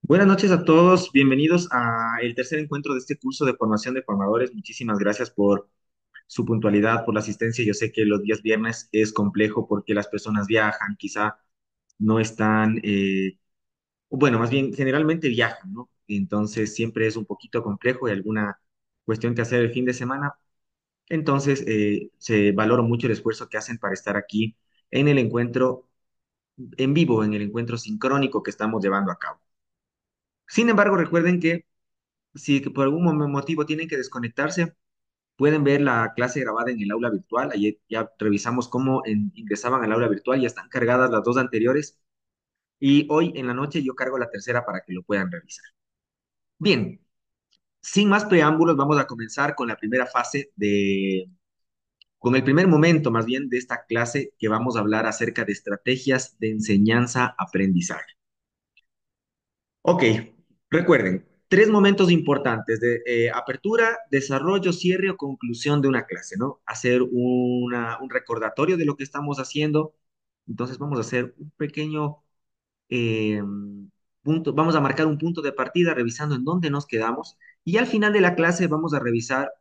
Buenas noches a todos, bienvenidos a el tercer encuentro de este curso de formación de formadores. Muchísimas gracias por su puntualidad, por la asistencia. Yo sé que los días viernes es complejo porque las personas viajan, quizá no están, bueno, más bien generalmente viajan, ¿no? Entonces siempre es un poquito complejo y alguna cuestión que hacer el fin de semana. Entonces se valora mucho el esfuerzo que hacen para estar aquí en el encuentro en vivo, en el encuentro sincrónico que estamos llevando a cabo. Sin embargo, recuerden que si que por algún motivo tienen que desconectarse, pueden ver la clase grabada en el aula virtual. Ayer ya revisamos cómo ingresaban al aula virtual, ya están cargadas las dos anteriores y hoy en la noche yo cargo la tercera para que lo puedan revisar. Bien, sin más preámbulos, vamos a comenzar con la primera fase con el primer momento más bien de esta clase que vamos a hablar acerca de estrategias de enseñanza-aprendizaje. Ok, recuerden, tres momentos importantes de apertura, desarrollo, cierre o conclusión de una clase, ¿no? Hacer un recordatorio de lo que estamos haciendo. Entonces vamos a hacer un pequeño eh, punto, vamos a marcar un punto de partida revisando en dónde nos quedamos y al final de la clase vamos a revisar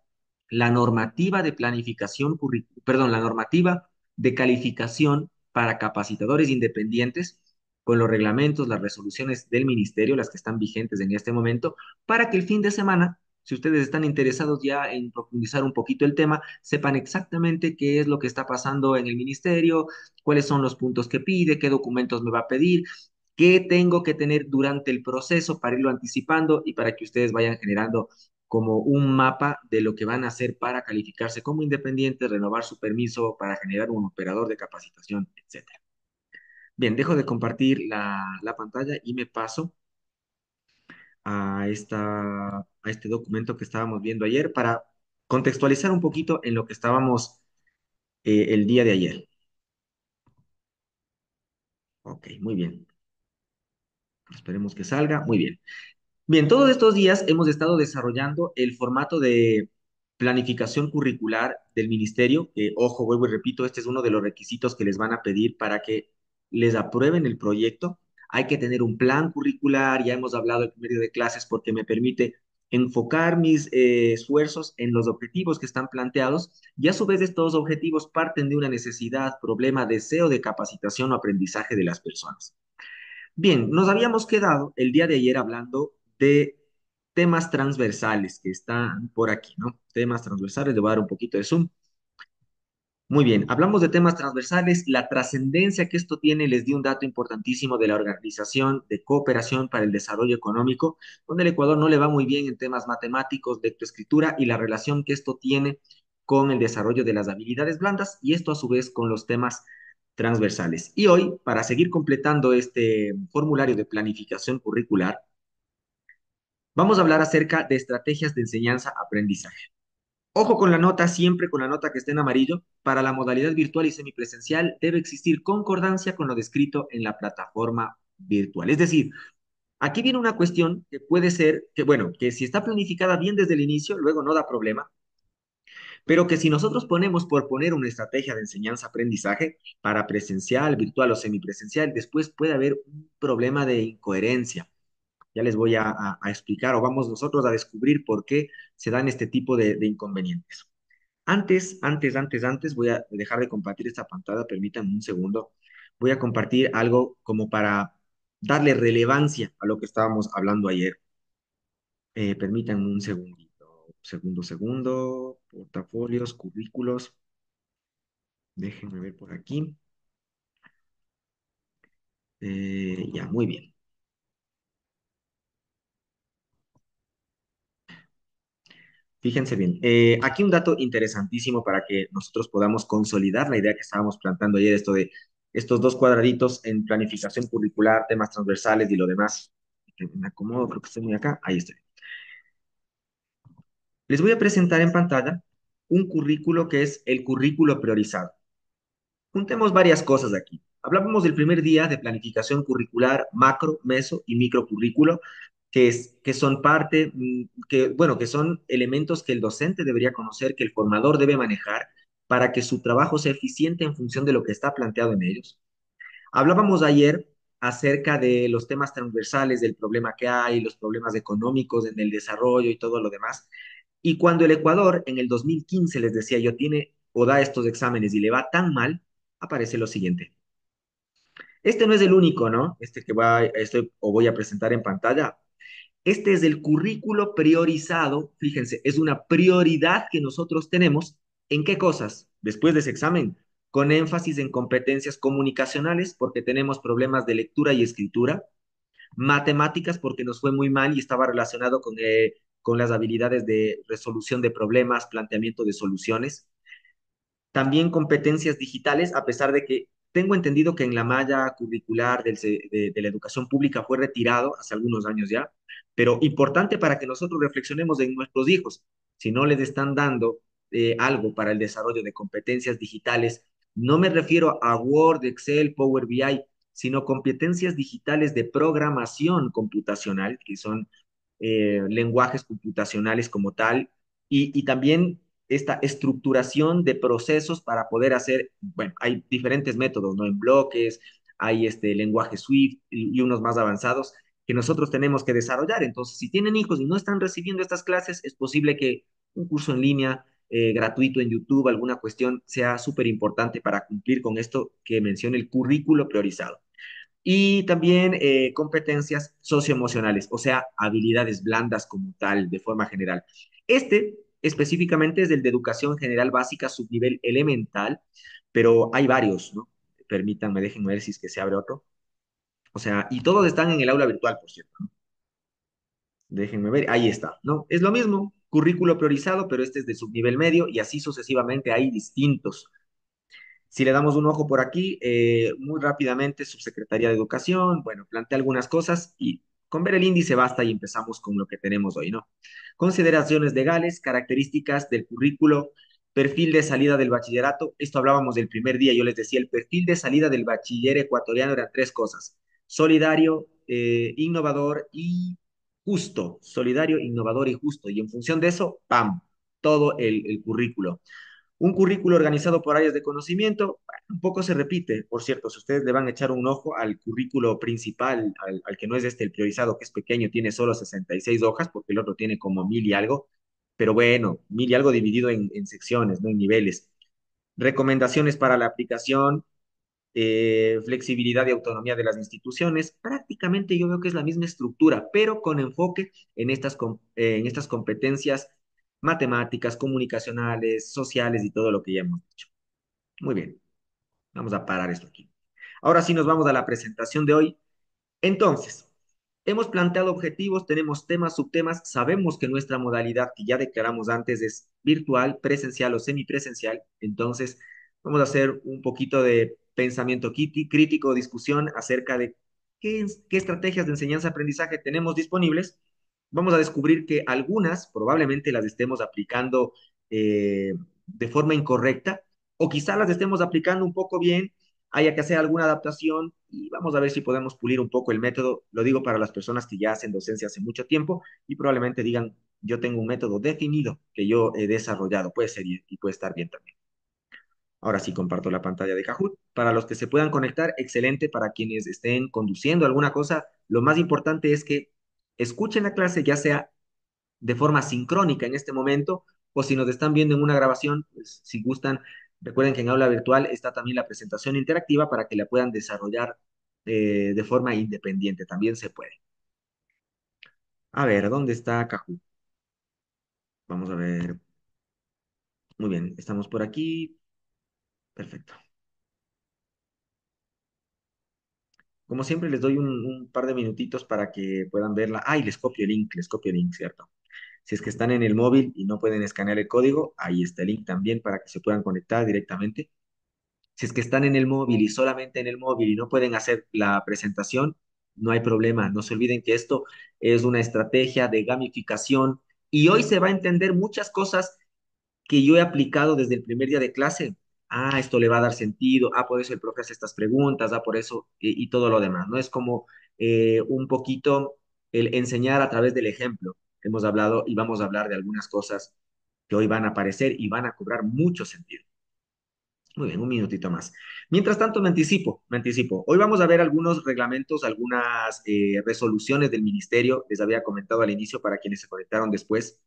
la normativa de planificación, perdón, la normativa de calificación para capacitadores independientes con los reglamentos, las resoluciones del ministerio, las que están vigentes en este momento, para que el fin de semana, si ustedes están interesados ya en profundizar un poquito el tema, sepan exactamente qué es lo que está pasando en el ministerio, cuáles son los puntos que pide, qué documentos me va a pedir, qué tengo que tener durante el proceso para irlo anticipando y para que ustedes vayan generando como un mapa de lo que van a hacer para calificarse como independientes, renovar su permiso para generar un operador de capacitación, etcétera. Bien, dejo de compartir la pantalla y me paso a este documento que estábamos viendo ayer para contextualizar un poquito en lo que estábamos el día de ayer. Ok, muy bien. Esperemos que salga. Muy bien. Bien, todos estos días hemos estado desarrollando el formato de planificación curricular del ministerio, que, ojo, vuelvo y repito, este es uno de los requisitos que les van a pedir para que les aprueben el proyecto. Hay que tener un plan curricular, ya hemos hablado el primer día de clases porque me permite enfocar mis esfuerzos en los objetivos que están planteados y a su vez estos objetivos parten de una necesidad, problema, deseo de capacitación o aprendizaje de las personas. Bien, nos habíamos quedado el día de ayer hablando de temas transversales que están por aquí, ¿no? Temas transversales, le voy a dar un poquito de zoom. Muy bien, hablamos de temas transversales, la trascendencia que esto tiene, les di un dato importantísimo de la Organización de Cooperación para el Desarrollo Económico, donde el Ecuador no le va muy bien en temas matemáticos, lectoescritura y la relación que esto tiene con el desarrollo de las habilidades blandas y esto a su vez con los temas transversales. Y hoy, para seguir completando este formulario de planificación curricular, vamos a hablar acerca de estrategias de enseñanza-aprendizaje. Ojo con la nota, siempre con la nota que esté en amarillo. Para la modalidad virtual y semipresencial debe existir concordancia con lo descrito en la plataforma virtual. Es decir, aquí viene una cuestión que puede ser que, bueno, que si está planificada bien desde el inicio, luego no da problema, pero que si nosotros ponemos por poner una estrategia de enseñanza-aprendizaje para presencial, virtual o semipresencial, después puede haber un problema de incoherencia. Ya les voy a explicar o vamos nosotros a descubrir por qué se dan este tipo de inconvenientes. Antes, voy a dejar de compartir esta pantalla, permítanme un segundo. Voy a compartir algo como para darle relevancia a lo que estábamos hablando ayer. Permítanme un segundito. Segundo. Portafolios, currículos. Déjenme ver por aquí. Ya, muy bien. Fíjense bien. Aquí un dato interesantísimo para que nosotros podamos consolidar la idea que estábamos plantando ayer, esto de estos dos cuadraditos en planificación curricular, temas transversales y lo demás. Me acomodo, creo que estoy muy acá. Ahí estoy. Les voy a presentar en pantalla un currículo que es el currículo priorizado. Juntemos varias cosas aquí. Hablábamos del primer día de planificación curricular, macro, meso y microcurrículo, que son parte, bueno, que son elementos que el docente debería conocer, que el formador debe manejar para que su trabajo sea eficiente en función de lo que está planteado en ellos. Hablábamos ayer acerca de los temas transversales del problema que hay, los problemas económicos en el desarrollo y todo lo demás. Y cuando el Ecuador en el 2015 les decía yo tiene o da estos exámenes y le va tan mal, aparece lo siguiente. Este no es el único, ¿no? Este que estoy o voy a presentar en pantalla. Este es el currículo priorizado, fíjense, es una prioridad que nosotros tenemos. ¿En qué cosas? Después de ese examen, con énfasis en competencias comunicacionales, porque tenemos problemas de lectura y escritura, matemáticas, porque nos fue muy mal y estaba relacionado con las habilidades de resolución de problemas, planteamiento de soluciones. También competencias digitales, a pesar de que tengo entendido que en la malla curricular de la educación pública fue retirado hace algunos años ya, pero importante para que nosotros reflexionemos en nuestros hijos. Si no les están dando algo para el desarrollo de competencias digitales, no me refiero a Word, Excel, Power BI, sino competencias digitales de programación computacional, que son lenguajes computacionales como tal, y también esta estructuración de procesos para poder hacer, bueno, hay diferentes métodos, ¿no? En bloques, hay este lenguaje Swift y unos más avanzados que nosotros tenemos que desarrollar. Entonces, si tienen hijos y no están recibiendo estas clases, es posible que un curso en línea gratuito en YouTube, alguna cuestión, sea súper importante para cumplir con esto que menciona el currículo priorizado. Y también competencias socioemocionales, o sea, habilidades blandas como tal, de forma general. Este específicamente es el de educación general básica, subnivel elemental, pero hay varios, ¿no? Permítanme, déjenme ver si es que se abre otro. O sea, y todos están en el aula virtual, por cierto, ¿no? Déjenme ver, ahí está, ¿no? Es lo mismo, currículo priorizado, pero este es de subnivel medio y así sucesivamente hay distintos. Si le damos un ojo por aquí, muy rápidamente, Subsecretaría de Educación, bueno, plantea algunas cosas y con ver el índice basta y empezamos con lo que tenemos hoy, ¿no? Consideraciones legales, características del currículo, perfil de salida del bachillerato. Esto hablábamos del primer día, yo les decía, el perfil de salida del bachiller ecuatoriano eran tres cosas: solidario, innovador y justo. Solidario, innovador y justo. Y en función de eso, ¡pam! Todo el currículo. Un currículo organizado por áreas de conocimiento, bueno, un poco se repite, por cierto, si ustedes le van a echar un ojo al currículo principal, al que no es este, el priorizado, que es pequeño, tiene solo 66 hojas, porque el otro tiene como 1000 y algo, pero bueno, 1000 y algo dividido en secciones, no en niveles. Recomendaciones para la aplicación, flexibilidad y autonomía de las instituciones, prácticamente yo veo que es la misma estructura, pero con enfoque en estas competencias matemáticas, comunicacionales, sociales y todo lo que ya hemos dicho. Muy bien, vamos a parar esto aquí. Ahora sí nos vamos a la presentación de hoy. Entonces, hemos planteado objetivos, tenemos temas, subtemas, sabemos que nuestra modalidad que ya declaramos antes es virtual, presencial o semipresencial, entonces vamos a hacer un poquito de pensamiento crítico, discusión acerca de qué estrategias de enseñanza-aprendizaje tenemos disponibles. Vamos a descubrir que algunas probablemente las estemos aplicando de forma incorrecta o quizá las estemos aplicando un poco bien, haya que hacer alguna adaptación y vamos a ver si podemos pulir un poco el método. Lo digo para las personas que ya hacen docencia hace mucho tiempo y probablemente digan, yo tengo un método definido que yo he desarrollado, puede ser y puede estar bien también. Ahora sí comparto la pantalla de Kahoot. Para los que se puedan conectar, excelente. Para quienes estén conduciendo alguna cosa, lo más importante es que escuchen la clase, ya sea de forma sincrónica en este momento, o si nos están viendo en una grabación, pues si gustan, recuerden que en aula virtual está también la presentación interactiva para que la puedan desarrollar de forma independiente, también se puede. A ver, ¿dónde está Kahoot? Vamos a ver. Muy bien, estamos por aquí. Perfecto. Como siempre, les doy un par de minutitos para que puedan verla. Ay, les copio el link, ¿cierto? Si es que están en el móvil y no pueden escanear el código, ahí está el link también para que se puedan conectar directamente. Si es que están en el móvil y solamente en el móvil y no pueden hacer la presentación, no hay problema. No se olviden que esto es una estrategia de gamificación y hoy se va a entender muchas cosas que yo he aplicado desde el primer día de clase. Ah, esto le va a dar sentido. Ah, por eso el profe hace estas preguntas. Ah, por eso y todo lo demás. No es como un poquito el enseñar a través del ejemplo. Hemos hablado y vamos a hablar de algunas cosas que hoy van a aparecer y van a cobrar mucho sentido. Muy bien, un minutito más. Mientras tanto, me anticipo. Hoy vamos a ver algunos reglamentos, algunas resoluciones del ministerio. Les había comentado al inicio para quienes se conectaron después.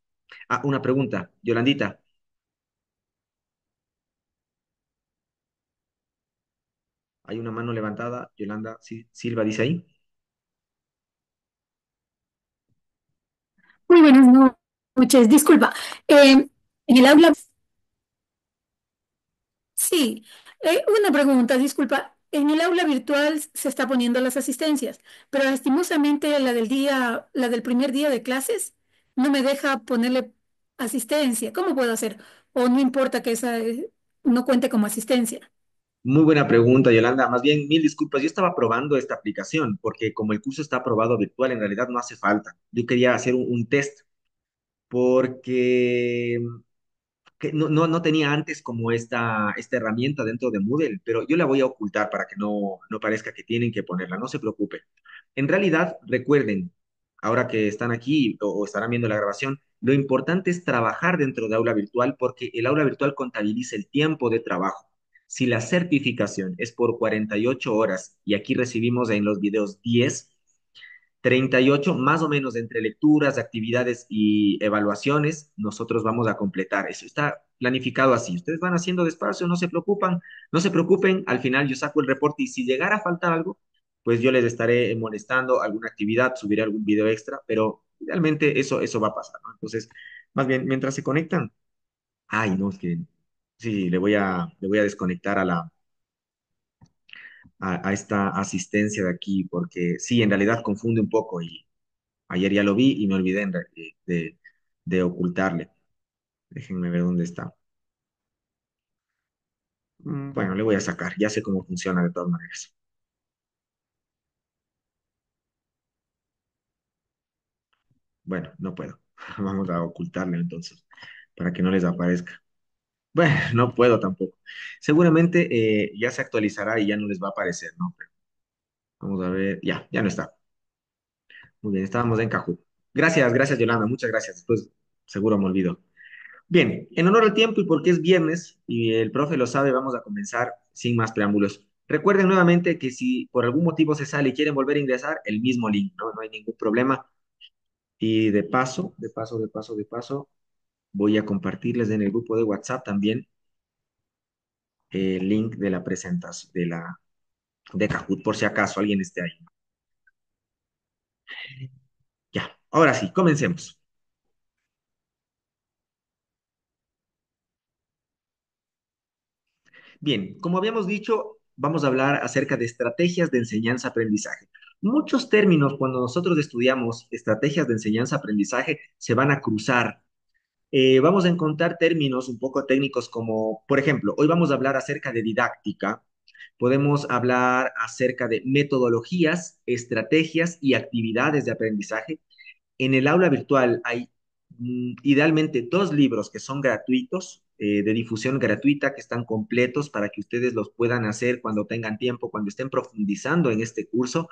Ah, una pregunta, Yolandita. Hay una mano levantada. Yolanda Silva dice ahí. Muy buenas noches. Disculpa. En el aula, sí. Una pregunta, disculpa. En el aula virtual se está poniendo las asistencias, pero lastimosamente la del primer día de clases, no me deja ponerle asistencia. ¿Cómo puedo hacer? O no importa que esa no cuente como asistencia. Muy buena pregunta, Yolanda. Más bien, mil disculpas. Yo estaba probando esta aplicación porque como el curso está aprobado virtual, en realidad no hace falta. Yo quería hacer un test porque no tenía antes como esta herramienta dentro de Moodle, pero yo la voy a ocultar para que no parezca que tienen que ponerla. No se preocupe. En realidad, recuerden, ahora que están aquí o estarán viendo la grabación, lo importante es trabajar dentro de aula virtual porque el aula virtual contabiliza el tiempo de trabajo. Si la certificación es por 48 horas y aquí recibimos en los videos 38 más o menos entre lecturas, actividades y evaluaciones, nosotros vamos a completar. Eso está planificado así. Ustedes van haciendo despacio, no se preocupen, al final yo saco el reporte y si llegara a faltar algo, pues yo les estaré molestando alguna actividad, subiré algún video extra, pero realmente eso va a pasar, ¿no? Entonces, más bien, mientras se conectan, ay, no, es que sí, le voy a desconectar a esta asistencia de aquí, porque sí, en realidad confunde un poco y ayer ya lo vi y me olvidé de ocultarle. Déjenme ver dónde está. Bueno, le voy a sacar. Ya sé cómo funciona de todas maneras. Bueno, no puedo. Vamos a ocultarle entonces, para que no les aparezca. Bueno, no puedo tampoco. Seguramente ya se actualizará y ya no les va a aparecer, ¿no? Pero vamos a ver. Ya no está. Muy bien, estábamos en Kahoot. Gracias, Yolanda. Muchas gracias. Después seguro me olvido. Bien, en honor al tiempo y porque es viernes y el profe lo sabe, vamos a comenzar sin más preámbulos. Recuerden nuevamente que si por algún motivo se sale y quieren volver a ingresar, el mismo link, ¿no? No hay ningún problema. Y de paso, voy a compartirles en el grupo de WhatsApp también el link de la presentación de Kahoot, por si acaso alguien esté ahí. Ya, ahora sí, comencemos. Bien, como habíamos dicho, vamos a hablar acerca de estrategias de enseñanza-aprendizaje. Muchos términos cuando nosotros estudiamos estrategias de enseñanza-aprendizaje se van a cruzar. Vamos a encontrar términos un poco técnicos como, por ejemplo, hoy vamos a hablar acerca de didáctica, podemos hablar acerca de metodologías, estrategias y actividades de aprendizaje. En el aula virtual hay idealmente dos libros que son gratuitos, de difusión gratuita, que están completos para que ustedes los puedan hacer cuando tengan tiempo, cuando estén profundizando en este curso.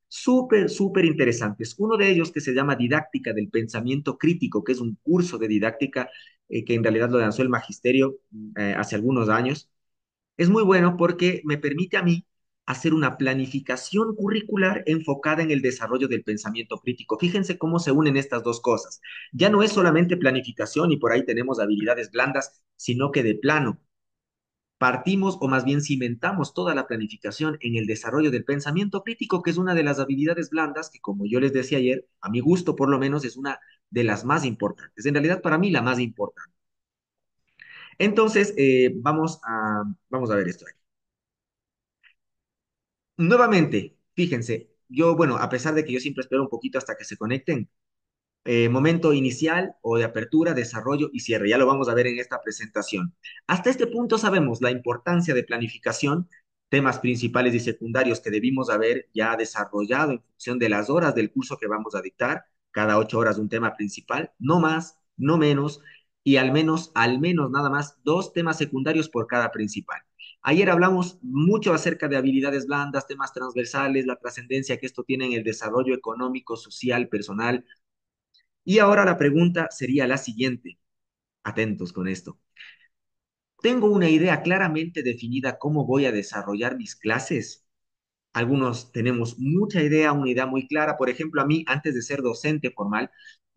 Súper interesantes. Uno de ellos que se llama Didáctica del Pensamiento Crítico, que es un curso de didáctica que en realidad lo lanzó el magisterio hace algunos años. Es muy bueno porque me permite a mí hacer una planificación curricular enfocada en el desarrollo del pensamiento crítico. Fíjense cómo se unen estas dos cosas. Ya no es solamente planificación y por ahí tenemos habilidades blandas, sino que de plano partimos o más bien cimentamos toda la planificación en el desarrollo del pensamiento crítico, que es una de las habilidades blandas que, como yo les decía ayer, a mi gusto por lo menos es una de las más importantes. En realidad, para mí, la más importante. Entonces, vamos a ver esto. Nuevamente, fíjense, yo, bueno, a pesar de que yo siempre espero un poquito hasta que se conecten, momento inicial o de apertura, desarrollo y cierre. Ya lo vamos a ver en esta presentación. Hasta este punto sabemos la importancia de planificación, temas principales y secundarios que debimos haber ya desarrollado en función de las horas del curso que vamos a dictar, cada 8 horas un tema principal, no más, no menos, y al menos nada más, dos temas secundarios por cada principal. Ayer hablamos mucho acerca de habilidades blandas, temas transversales, la trascendencia que esto tiene en el desarrollo económico, social, personal, y ahora la pregunta sería la siguiente. Atentos con esto. Tengo una idea claramente definida cómo voy a desarrollar mis clases. Algunos tenemos mucha idea, una idea muy clara. Por ejemplo, a mí, antes de ser docente formal,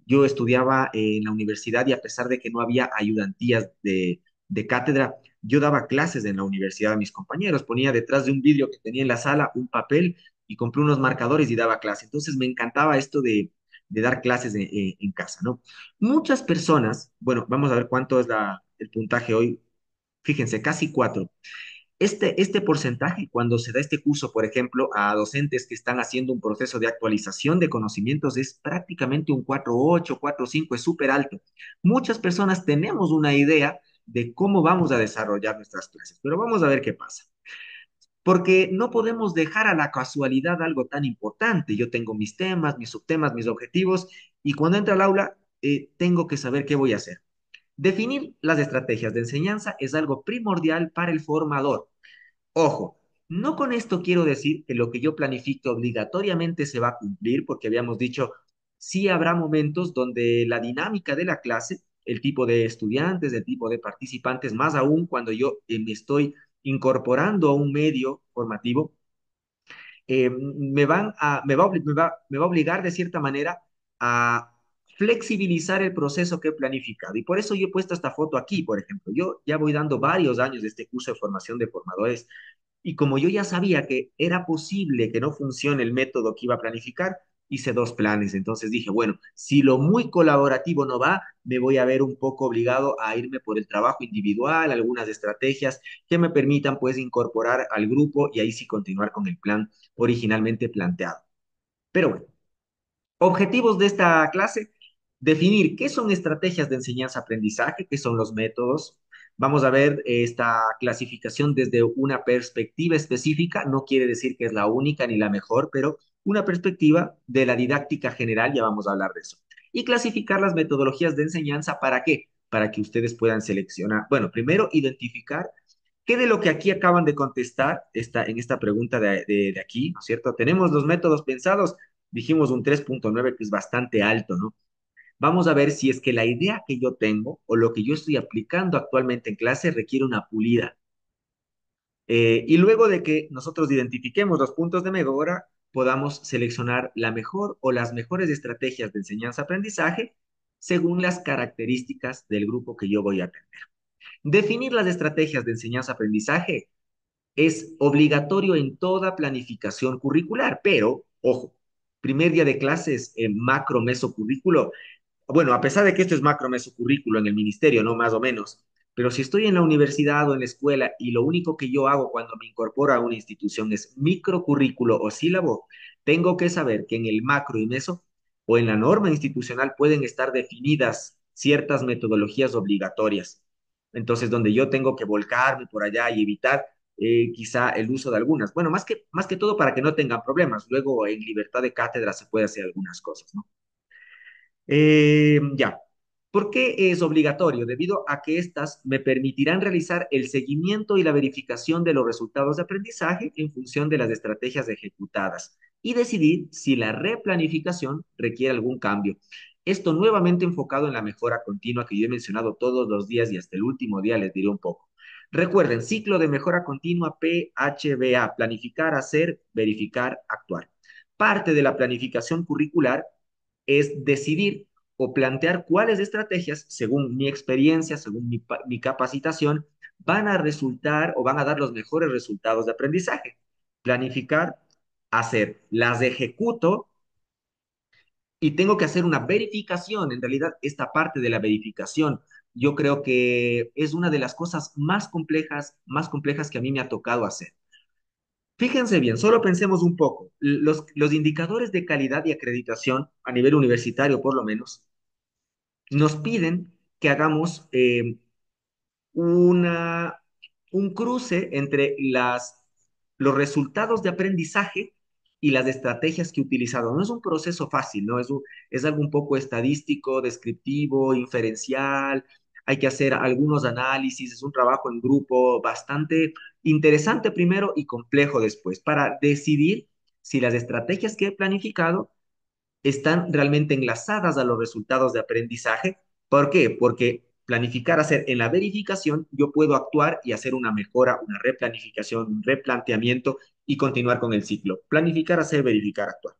yo estudiaba en la universidad y a pesar de que no había ayudantías de cátedra, yo daba clases en la universidad a mis compañeros. Ponía detrás de un vidrio que tenía en la sala un papel y compré unos marcadores y daba clase. Entonces me encantaba esto de dar clases en casa, ¿no? Muchas personas, bueno, vamos a ver cuánto es el puntaje hoy. Fíjense, casi cuatro. Este porcentaje, cuando se da este curso, por ejemplo, a docentes que están haciendo un proceso de actualización de conocimientos, es prácticamente un 4,8, 4,5, es súper alto. Muchas personas tenemos una idea de cómo vamos a desarrollar nuestras clases, pero vamos a ver qué pasa. Porque no podemos dejar a la casualidad algo tan importante. Yo tengo mis temas, mis subtemas, mis objetivos, y cuando entro al aula, tengo que saber qué voy a hacer. Definir las estrategias de enseñanza es algo primordial para el formador. Ojo, no con esto quiero decir que lo que yo planifique obligatoriamente se va a cumplir, porque habíamos dicho, sí habrá momentos donde la dinámica de la clase, el tipo de estudiantes, el tipo de participantes, más aún cuando yo me estoy incorporando a un medio formativo, me va a obligar de cierta manera a flexibilizar el proceso que he planificado. Y por eso yo he puesto esta foto aquí, por ejemplo. Yo ya voy dando varios años de este curso de formación de formadores y como yo ya sabía que era posible que no funcione el método que iba a planificar, hice dos planes. Entonces dije, bueno, si lo muy colaborativo no va, me voy a ver un poco obligado a irme por el trabajo individual, algunas estrategias que me permitan pues incorporar al grupo y ahí sí continuar con el plan originalmente planteado. Pero bueno, objetivos de esta clase, definir qué son estrategias de enseñanza-aprendizaje, qué son los métodos. Vamos a ver esta clasificación desde una perspectiva específica, no quiere decir que es la única ni la mejor, pero una perspectiva de la didáctica general, ya vamos a hablar de eso. Y clasificar las metodologías de enseñanza, ¿para qué? Para que ustedes puedan seleccionar, bueno, primero identificar qué de lo que aquí acaban de contestar en esta pregunta de aquí, ¿no es cierto? Tenemos los métodos pensados, dijimos un 3,9 que es bastante alto, ¿no? Vamos a ver si es que la idea que yo tengo o lo que yo estoy aplicando actualmente en clase requiere una pulida. Y luego de que nosotros identifiquemos los puntos de mejora, podamos seleccionar la mejor o las mejores estrategias de enseñanza-aprendizaje según las características del grupo que yo voy a atender. Definir las estrategias de enseñanza-aprendizaje es obligatorio en toda planificación curricular, pero, ojo, primer día de clases en macro meso currículo, bueno, a pesar de que esto es macro mesocurrículo en el ministerio, ¿no? Más o menos. Pero si estoy en la universidad o en la escuela y lo único que yo hago cuando me incorporo a una institución es microcurrículo o sílabo, tengo que saber que en el macro y meso o en la norma institucional pueden estar definidas ciertas metodologías obligatorias. Entonces, donde yo tengo que volcarme por allá y evitar quizá el uso de algunas. Bueno, más que todo para que no tengan problemas. Luego, en libertad de cátedra se puede hacer algunas cosas, ¿no? Ya. ¿Por qué es obligatorio? Debido a que éstas me permitirán realizar el seguimiento y la verificación de los resultados de aprendizaje en función de las estrategias ejecutadas y decidir si la replanificación requiere algún cambio. Esto nuevamente enfocado en la mejora continua que yo he mencionado todos los días y hasta el último día les diré un poco. Recuerden, ciclo de mejora continua PHBA, planificar, hacer, verificar, actuar. Parte de la planificación curricular es decidir o plantear cuáles estrategias, según mi experiencia, según mi capacitación, van a resultar o van a dar los mejores resultados de aprendizaje. Planificar, hacer, las ejecuto y tengo que hacer una verificación. En realidad, esta parte de la verificación, yo creo que es una de las cosas más complejas que a mí me ha tocado hacer. Fíjense bien, solo pensemos un poco. Los indicadores de calidad y acreditación a nivel universitario, por lo menos, nos piden que hagamos una, un cruce entre los resultados de aprendizaje y las estrategias que he utilizado. No es un proceso fácil, ¿no? Es algo un poco estadístico, descriptivo, inferencial. Hay que hacer algunos análisis, es un trabajo en grupo bastante interesante primero y complejo después para decidir si las estrategias que he planificado están realmente enlazadas a los resultados de aprendizaje. ¿Por qué? Porque Planificar, hacer en la verificación, yo puedo actuar y hacer una mejora, una replanificación, un replanteamiento y continuar con el ciclo. Planificar, hacer, verificar, actuar.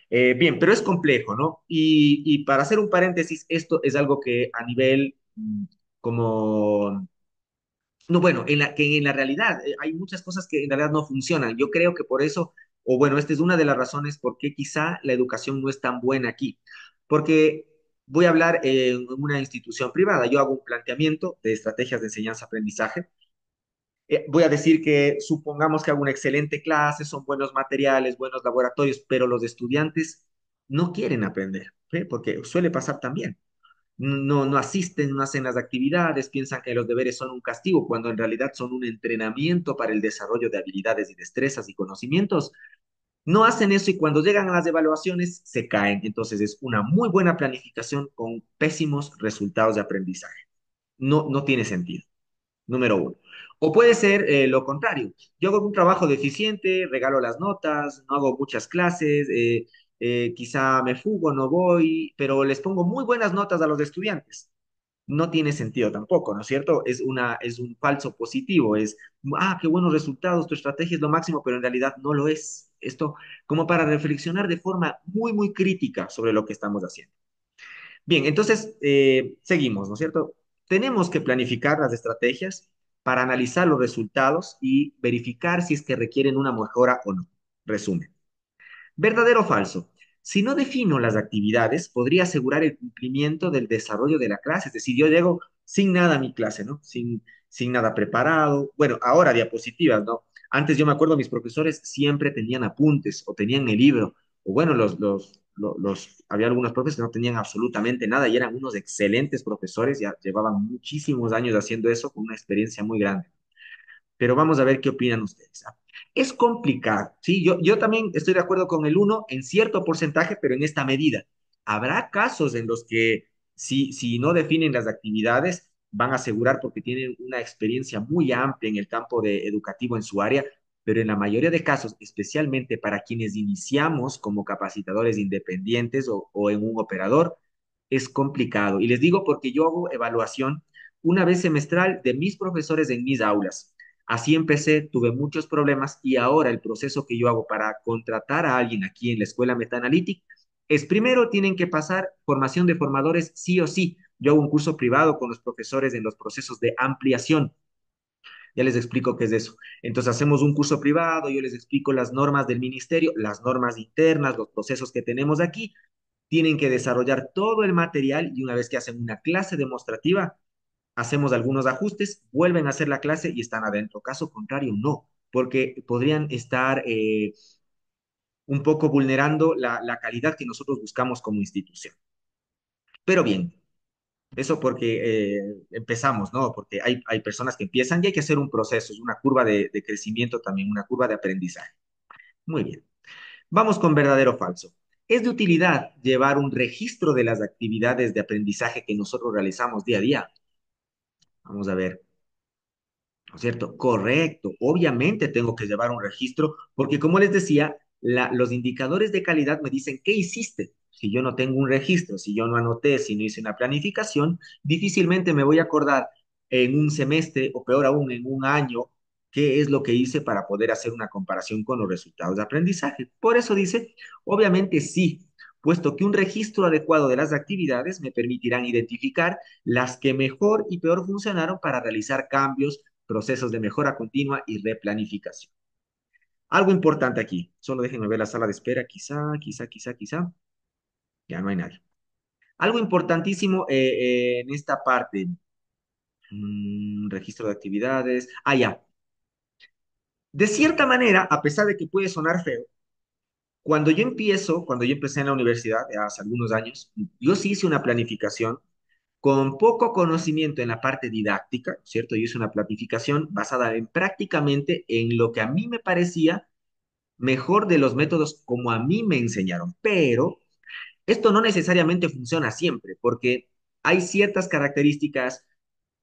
Bien, pero es complejo, ¿no? Y para hacer un paréntesis, esto es algo que a nivel como no, bueno, que en la realidad hay muchas cosas que en realidad no funcionan. Yo creo que por eso, o bueno, esta es una de las razones por qué quizá la educación no es tan buena aquí. Porque voy a hablar en una institución privada. Yo hago un planteamiento de estrategias de enseñanza-aprendizaje. Voy a decir que supongamos que hago una excelente clase, son buenos materiales, buenos laboratorios, pero los estudiantes no quieren aprender, ¿sí? Porque suele pasar también no asisten, no hacen las actividades, piensan que los deberes son un castigo, cuando en realidad son un entrenamiento para el desarrollo de habilidades y destrezas y conocimientos. No hacen eso y cuando llegan a las evaluaciones se caen. Entonces es una muy buena planificación con pésimos resultados de aprendizaje. No tiene sentido, número uno. O puede ser lo contrario. Yo hago un trabajo deficiente, regalo las notas, no hago muchas clases, quizá me fugo, no voy, pero les pongo muy buenas notas a los estudiantes. No tiene sentido tampoco, ¿no es cierto? Es un falso positivo, qué buenos resultados, tu estrategia es lo máximo, pero en realidad no lo es. Esto como para reflexionar de forma muy crítica sobre lo que estamos haciendo. Bien, entonces seguimos, ¿no es cierto? Tenemos que planificar las estrategias para analizar los resultados y verificar si es que requieren una mejora o no. Resumen. ¿Verdadero o falso? Si no defino las actividades, podría asegurar el cumplimiento del desarrollo de la clase. Es decir, yo llego sin nada a mi clase, ¿no? Sin nada preparado. Bueno, ahora diapositivas, ¿no? Antes yo me acuerdo, mis profesores siempre tenían apuntes o tenían el libro. O bueno, había algunos profesores que no tenían absolutamente nada y eran unos excelentes profesores, ya llevaban muchísimos años haciendo eso con una experiencia muy grande, pero vamos a ver qué opinan ustedes. Es complicado, ¿sí? Yo también estoy de acuerdo con el uno en cierto porcentaje, pero en esta medida. Habrá casos en los que si no definen las actividades, van a asegurar porque tienen una experiencia muy amplia en el campo educativo en su área, pero en la mayoría de casos, especialmente para quienes iniciamos como capacitadores independientes o en un operador, es complicado. Y les digo porque yo hago evaluación una vez semestral de mis profesores en mis aulas. Así empecé, tuve muchos problemas y ahora el proceso que yo hago para contratar a alguien aquí en la escuela Meta-Analytic es primero tienen que pasar formación de formadores sí o sí. Yo hago un curso privado con los profesores en los procesos de ampliación. Ya les explico qué es eso. Entonces hacemos un curso privado, yo les explico las normas del ministerio, las normas internas, los procesos que tenemos aquí. Tienen que desarrollar todo el material y una vez que hacen una clase demostrativa, hacemos algunos ajustes, vuelven a hacer la clase y están adentro. Caso contrario, no, porque podrían estar un poco vulnerando la calidad que nosotros buscamos como institución. Pero bien, eso porque empezamos, ¿no? Porque hay personas que empiezan y hay que hacer un proceso, es una curva de crecimiento también, una curva de aprendizaje. Muy bien. Vamos con verdadero o falso. ¿Es de utilidad llevar un registro de las actividades de aprendizaje que nosotros realizamos día a día? Vamos a ver. ¿No es cierto? Correcto. Obviamente tengo que llevar un registro porque, como les decía, los indicadores de calidad me dicen qué hiciste. Si yo no tengo un registro, si yo no anoté, si no hice una planificación, difícilmente me voy a acordar en un semestre o peor aún en un año qué es lo que hice para poder hacer una comparación con los resultados de aprendizaje. Por eso dice, obviamente sí, puesto que un registro adecuado de las actividades me permitirán identificar las que mejor y peor funcionaron para realizar cambios, procesos de mejora continua y replanificación. Algo importante aquí, solo déjenme ver la sala de espera, quizá, ya no hay nadie. Algo importantísimo en esta parte, registro de actividades, ya. De cierta manera, a pesar de que puede sonar feo, cuando yo empecé en la universidad, hace algunos años, yo sí hice una planificación con poco conocimiento en la parte didáctica, ¿cierto? Yo hice una planificación basada en prácticamente en lo que a mí me parecía mejor de los métodos como a mí me enseñaron. Pero esto no necesariamente funciona siempre, porque hay ciertas características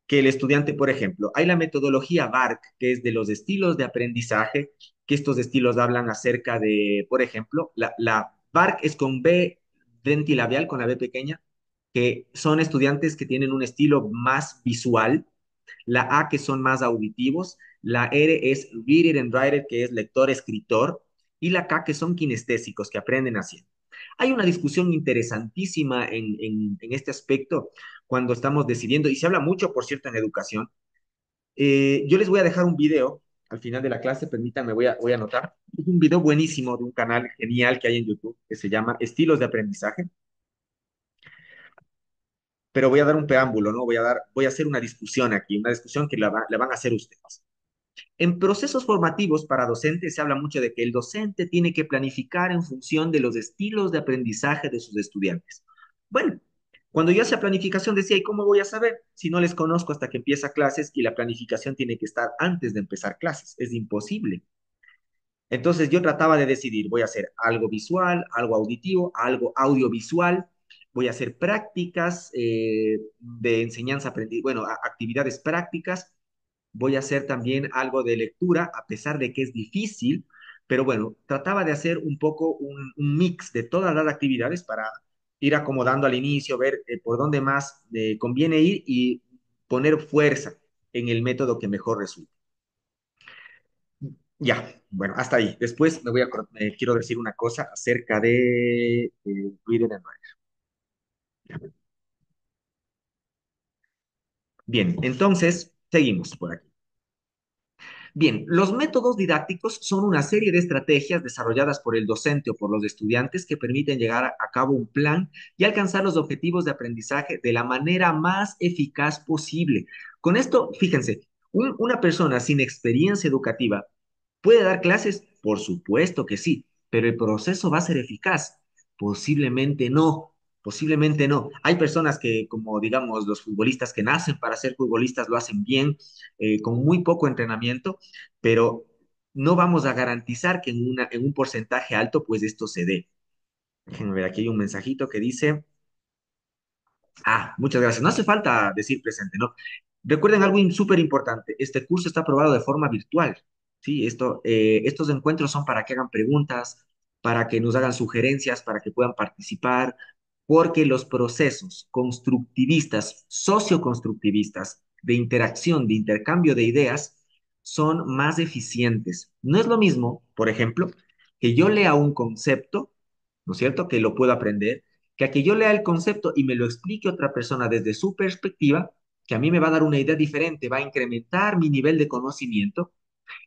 que el estudiante, por ejemplo, hay la metodología BARC, que es de los estilos de aprendizaje, que estos estilos hablan acerca de, por ejemplo, la BARC es con B dentilabial, con la B pequeña, que son estudiantes que tienen un estilo más visual, la A que son más auditivos, la R es reader and writer, que es lector-escritor, y la K que son kinestésicos, que aprenden haciendo. Hay una discusión interesantísima en este aspecto cuando estamos decidiendo, y se habla mucho, por cierto, en educación. Yo les voy a dejar un video al final de la clase, permítanme, voy a anotar. Es un video buenísimo de un canal genial que hay en YouTube que se llama Estilos de Aprendizaje, pero voy a dar un preámbulo, ¿no? Voy a hacer una discusión aquí, una discusión que la van a hacer ustedes. En procesos formativos para docentes se habla mucho de que el docente tiene que planificar en función de los estilos de aprendizaje de sus estudiantes. Bueno, cuando yo hacía planificación decía, ¿y cómo voy a saber si no les conozco hasta que empieza clases y la planificación tiene que estar antes de empezar clases? Es imposible. Entonces yo trataba de decidir, voy a hacer algo visual, algo auditivo, algo audiovisual, voy a hacer prácticas de enseñanza, bueno, actividades prácticas, voy a hacer también algo de lectura, a pesar de que es difícil, pero bueno, trataba de hacer un poco un mix de todas las actividades para ir acomodando al inicio, ver por dónde más conviene ir y poner fuerza en el método que mejor resulte. Ya, bueno, hasta ahí. Después quiero decir una cosa acerca de Reader and Writer. Bien, entonces seguimos por aquí. Bien, los métodos didácticos son una serie de estrategias desarrolladas por el docente o por los estudiantes que permiten llegar a cabo un plan y alcanzar los objetivos de aprendizaje de la manera más eficaz posible. Con esto, fíjense, una persona sin experiencia educativa ¿puede dar clases? Por supuesto que sí, pero el proceso va a ser eficaz. Posiblemente no, posiblemente no. Hay personas que, como digamos, los futbolistas que nacen para ser futbolistas lo hacen bien, con muy poco entrenamiento, pero no vamos a garantizar que en un porcentaje alto, pues esto se dé. Déjenme ver, aquí hay un mensajito que dice, muchas gracias. No hace falta decir presente, ¿no? Recuerden algo súper importante. Este curso está aprobado de forma virtual. Sí, estos encuentros son para que hagan preguntas, para que nos hagan sugerencias, para que puedan participar, porque los procesos constructivistas, socioconstructivistas, de interacción, de intercambio de ideas, son más eficientes. No es lo mismo, por ejemplo, que yo lea un concepto, ¿no es cierto?, que lo puedo aprender, que a que yo lea el concepto y me lo explique otra persona desde su perspectiva, que a mí me va a dar una idea diferente, va a incrementar mi nivel de conocimiento.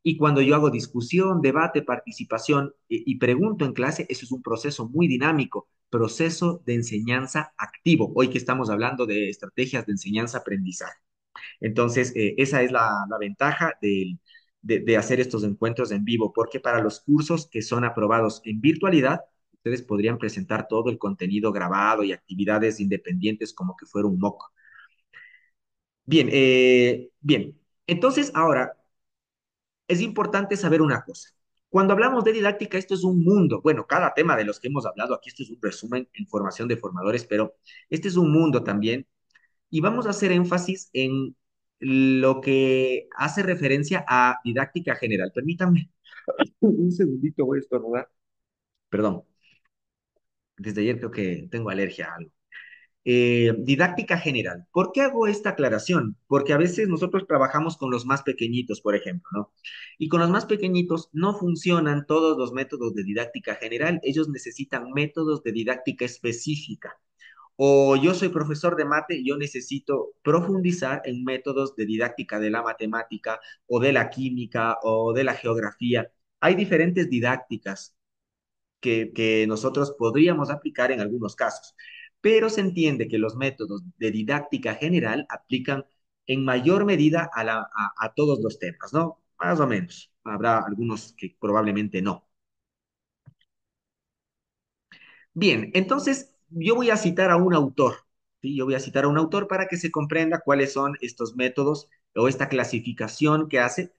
Y cuando yo hago discusión, debate, participación y pregunto en clase, eso es un proceso muy dinámico, proceso de enseñanza activo, hoy que estamos hablando de estrategias de enseñanza-aprendizaje. Entonces, esa es la ventaja de hacer estos encuentros en vivo, porque para los cursos que son aprobados en virtualidad, ustedes podrían presentar todo el contenido grabado y actividades independientes como que fuera un mock. Bien, bien. Entonces, ahora es importante saber una cosa. Cuando hablamos de didáctica, esto es un mundo. Bueno, cada tema de los que hemos hablado aquí, esto es un resumen en formación de formadores, pero este es un mundo también. Y vamos a hacer énfasis en lo que hace referencia a didáctica general. Permítanme un segundito, voy a estornudar. Perdón, desde ayer creo que tengo alergia a algo. Didáctica general. ¿Por qué hago esta aclaración? Porque a veces nosotros trabajamos con los más pequeñitos, por ejemplo, ¿no? Y con los más pequeñitos no funcionan todos los métodos de didáctica general. Ellos necesitan métodos de didáctica específica. O yo soy profesor de mate y yo necesito profundizar en métodos de didáctica de la matemática o de la química o de la geografía. Hay diferentes didácticas que nosotros podríamos aplicar en algunos casos, pero se entiende que los métodos de didáctica general aplican en mayor medida a todos los temas, ¿no? Más o menos. Habrá algunos que probablemente no. Bien, entonces yo voy a citar a un autor, ¿sí? Yo voy a citar a un autor para que se comprenda cuáles son estos métodos o esta clasificación que hace.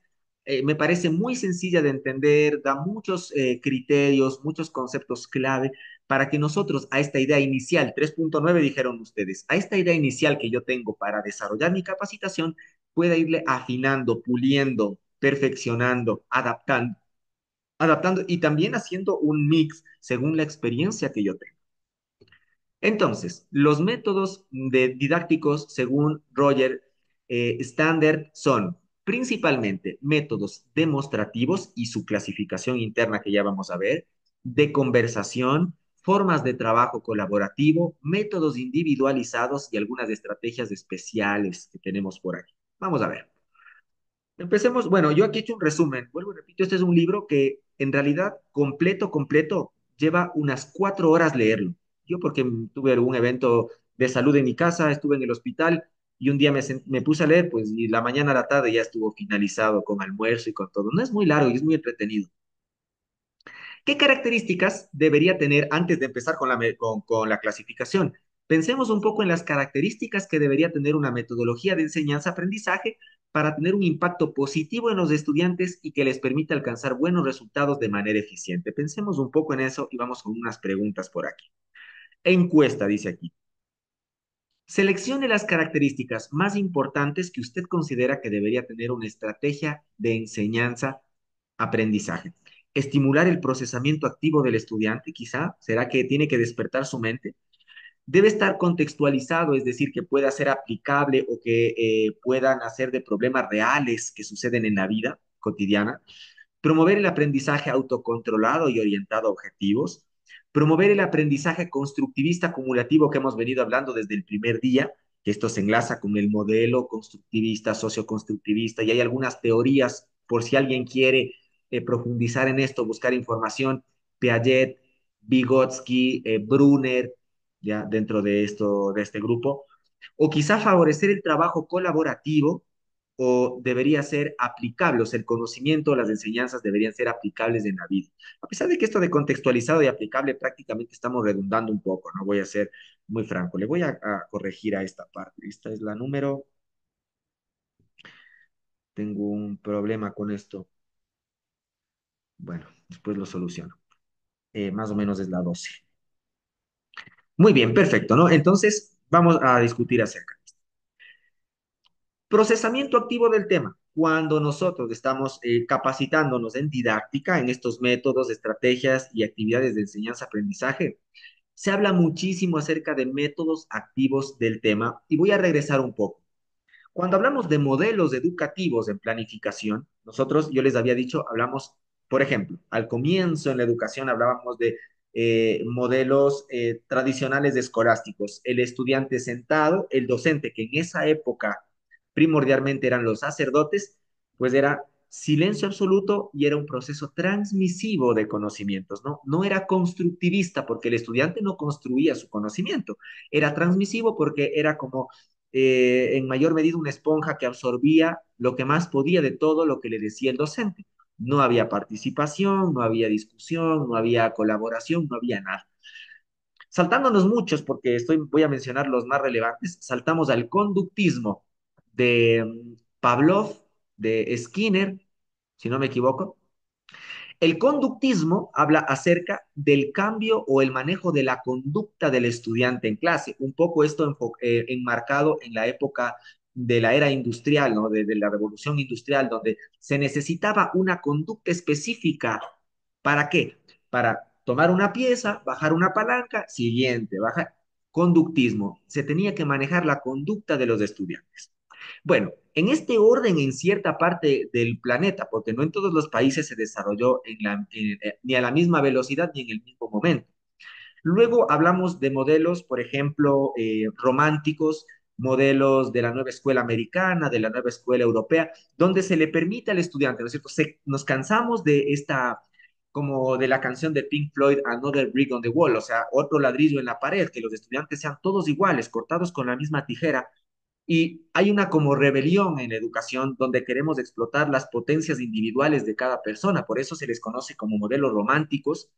Me parece muy sencilla de entender, da muchos criterios, muchos conceptos clave para que nosotros a esta idea inicial, 3.9 dijeron ustedes, a esta idea inicial que yo tengo para desarrollar mi capacitación, pueda irle afinando, puliendo, perfeccionando, adaptando y también haciendo un mix según la experiencia que yo tengo. Entonces, los métodos didácticos, según Roger Standard, son principalmente métodos demostrativos y su clasificación interna que ya vamos a ver, de conversación, formas de trabajo colaborativo, métodos individualizados y algunas estrategias especiales que tenemos por aquí. Vamos a ver. Empecemos, bueno, yo aquí he hecho un resumen, vuelvo y repito, este es un libro que en realidad completo, lleva unas 4 horas leerlo. Yo porque tuve algún evento de salud en mi casa, estuve en el hospital y un día me puse a leer, pues y la mañana a la tarde ya estuvo finalizado con almuerzo y con todo. No es muy largo y es muy entretenido. ¿Qué características debería tener antes de empezar con la clasificación? Pensemos un poco en las características que debería tener una metodología de enseñanza-aprendizaje para tener un impacto positivo en los estudiantes y que les permita alcanzar buenos resultados de manera eficiente. Pensemos un poco en eso y vamos con unas preguntas por aquí. Encuesta, dice aquí. Seleccione las características más importantes que usted considera que debería tener una estrategia de enseñanza-aprendizaje. Estimular el procesamiento activo del estudiante, quizá. ¿Será que tiene que despertar su mente? Debe estar contextualizado, es decir, que pueda ser aplicable o que puedan hacer de problemas reales que suceden en la vida cotidiana. Promover el aprendizaje autocontrolado y orientado a objetivos. Promover el aprendizaje constructivista acumulativo que hemos venido hablando desde el primer día, que esto se enlaza con el modelo constructivista, socioconstructivista, y hay algunas teorías, por si alguien quiere profundizar en esto, buscar información, Piaget, Vygotsky, Brunner, ya dentro de esto, de este grupo, o quizá favorecer el trabajo colaborativo o debería ser aplicable, o sea, el conocimiento, las enseñanzas deberían ser aplicables en la vida. A pesar de que esto de contextualizado y aplicable prácticamente estamos redundando un poco, no voy a ser muy franco. Le voy a corregir a esta parte. Esta es la número. Tengo un problema con esto. Bueno, después lo soluciono. Más o menos es la 12. Muy bien, perfecto, ¿no? Entonces, vamos a discutir acerca. Procesamiento activo del tema. Cuando nosotros estamos capacitándonos en didáctica, en estos métodos, estrategias y actividades de enseñanza-aprendizaje, se habla muchísimo acerca de métodos activos del tema y voy a regresar un poco. Cuando hablamos de modelos educativos en planificación, nosotros, yo les había dicho, hablamos, por ejemplo, al comienzo en la educación hablábamos de modelos tradicionales de escolásticos, el estudiante sentado, el docente, que en esa época primordialmente eran los sacerdotes, pues era silencio absoluto y era un proceso transmisivo de conocimientos, ¿no? No era constructivista porque el estudiante no construía su conocimiento, era transmisivo porque era como en mayor medida una esponja que absorbía lo que más podía de todo lo que le decía el docente. No había participación, no había discusión, no había colaboración, no había nada. Saltándonos muchos, porque voy a mencionar los más relevantes, saltamos al conductismo de Pavlov, de Skinner, si no me equivoco. El conductismo habla acerca del cambio o el manejo de la conducta del estudiante en clase, un poco esto enmarcado en la época de la era industrial, ¿no? De la revolución industrial, donde se necesitaba una conducta específica. ¿Para qué? Para tomar una pieza, bajar una palanca, siguiente, bajar. Conductismo. Se tenía que manejar la conducta de los estudiantes. Bueno, en este orden en cierta parte del planeta, porque no en todos los países se desarrolló ni a la misma velocidad ni en el mismo momento. Luego hablamos de modelos, por ejemplo, románticos, modelos de la nueva escuela americana, de la nueva escuela europea, donde se le permite al estudiante, ¿no es cierto? Nos cansamos de esta, como de la canción de Pink Floyd, Another Brick on the Wall, o sea, otro ladrillo en la pared, que los estudiantes sean todos iguales, cortados con la misma tijera, y hay una como rebelión en la educación donde queremos explotar las potencias individuales de cada persona, por eso se les conoce como modelos románticos.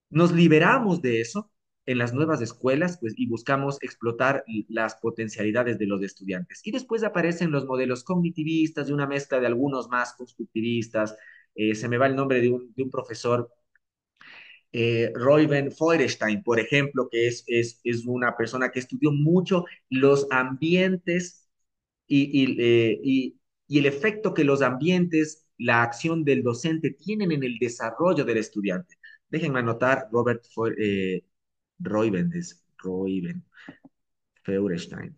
Nos liberamos de eso en las nuevas escuelas, pues, y buscamos explotar las potencialidades de los estudiantes. Y después aparecen los modelos cognitivistas, de una mezcla de algunos más constructivistas. Se me va el nombre de un profesor, Reuben Feuerstein, por ejemplo, que es una persona que estudió mucho los ambientes y el efecto que los ambientes, la acción del docente tienen en el desarrollo del estudiante. Déjenme anotar Robert Reuben, Roy Feuerstein.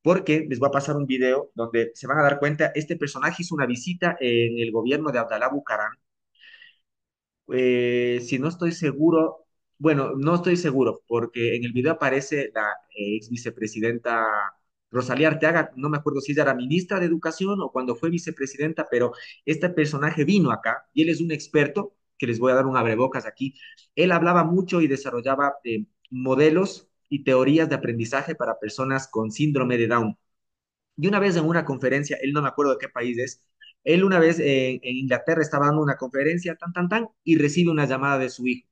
Porque les voy a pasar un video donde se van a dar cuenta, este personaje hizo una visita en el gobierno de Abdalá Bucaram. Si no estoy seguro, bueno, no estoy seguro, porque en el video aparece la ex vicepresidenta Rosalía Arteaga, no me acuerdo si ella era ministra de Educación o cuando fue vicepresidenta, pero este personaje vino acá y él es un experto, que les voy a dar un abrebocas aquí. Él hablaba mucho y desarrollaba modelos y teorías de aprendizaje para personas con síndrome de Down. Y una vez en una conferencia, él no me acuerdo de qué país es, él una vez en Inglaterra estaba dando una conferencia, y recibe una llamada de su hijo.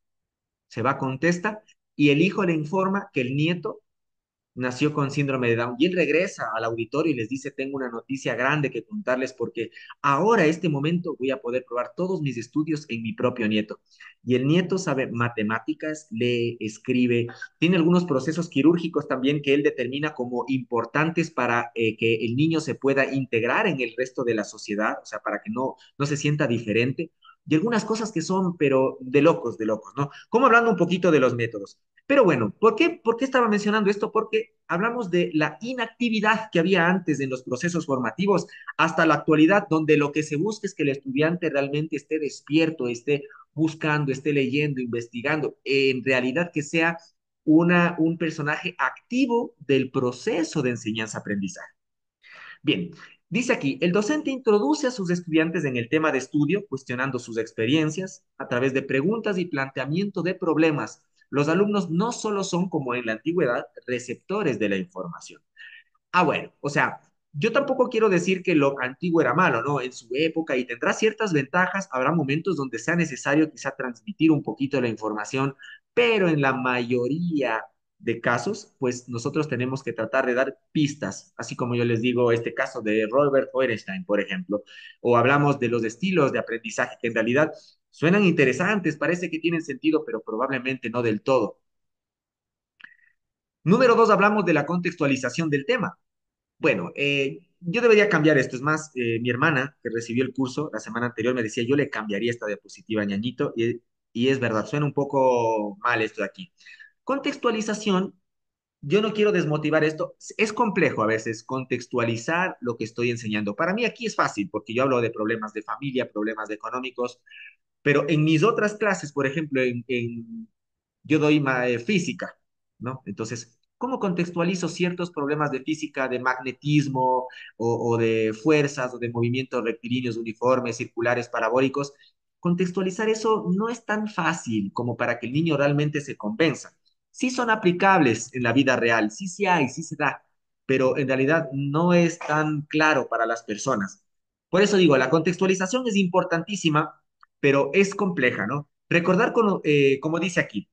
Se va, contesta, y el hijo le informa que el nieto nació con síndrome de Down y él regresa al auditorio y les dice, tengo una noticia grande que contarles porque ahora, este momento, voy a poder probar todos mis estudios en mi propio nieto. Y el nieto sabe matemáticas, lee, escribe, tiene algunos procesos quirúrgicos también que él determina como importantes para que el niño se pueda integrar en el resto de la sociedad, o sea, para que no se sienta diferente. Y algunas cosas que son, pero de locos, ¿no? Como hablando un poquito de los métodos. Pero bueno, ¿por qué estaba mencionando esto? Porque hablamos de la inactividad que había antes en los procesos formativos hasta la actualidad, donde lo que se busca es que el estudiante realmente esté despierto, esté buscando, esté leyendo, investigando, en realidad que sea un personaje activo del proceso de enseñanza-aprendizaje. Bien, dice aquí, el docente introduce a sus estudiantes en el tema de estudio, cuestionando sus experiencias a través de preguntas y planteamiento de problemas. Los alumnos no solo son, como en la antigüedad, receptores de la información. Ah, bueno, o sea, yo tampoco quiero decir que lo antiguo era malo, ¿no? En su época y tendrá ciertas ventajas, habrá momentos donde sea necesario quizá transmitir un poquito de la información, pero en la mayoría de casos, pues nosotros tenemos que tratar de dar pistas, así como yo les digo este caso de Robert Feuerstein, por ejemplo, o hablamos de los estilos de aprendizaje que en realidad suenan interesantes, parece que tienen sentido, pero probablemente no del todo. Número dos, hablamos de la contextualización del tema. Bueno, yo debería cambiar esto. Es más, mi hermana, que recibió el curso la semana anterior, me decía, yo le cambiaría esta diapositiva, ñañito, y es verdad, suena un poco mal esto de aquí. Contextualización, yo no quiero desmotivar esto. Es complejo a veces contextualizar lo que estoy enseñando. Para mí aquí es fácil, porque yo hablo de problemas de familia, problemas económicos, pero en mis otras clases, por ejemplo, yo doy física, ¿no? Entonces, ¿cómo contextualizo ciertos problemas de física, de magnetismo o de fuerzas o de movimientos rectilíneos uniformes, circulares, parabólicos? Contextualizar eso no es tan fácil como para que el niño realmente se convenza. Sí son aplicables en la vida real, sí hay, sí se da, pero en realidad no es tan claro para las personas. Por eso digo, la contextualización es importantísima, pero es compleja, ¿no? Recordar, como dice aquí,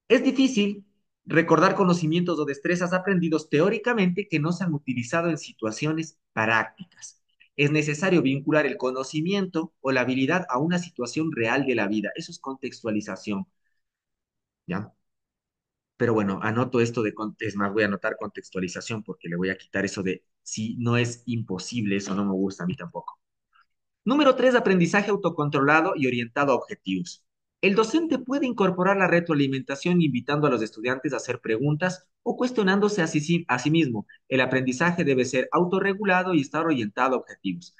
es difícil recordar conocimientos o destrezas aprendidos teóricamente que no se han utilizado en situaciones prácticas. Es necesario vincular el conocimiento o la habilidad a una situación real de la vida. Eso es contextualización, ¿ya? Pero bueno, anoto esto es más, voy a anotar contextualización porque le voy a quitar eso de si no es imposible, eso no me gusta a mí tampoco. Número tres, aprendizaje autocontrolado y orientado a objetivos. El docente puede incorporar la retroalimentación invitando a los estudiantes a hacer preguntas o cuestionándose a sí mismo. El aprendizaje debe ser autorregulado y estar orientado a objetivos.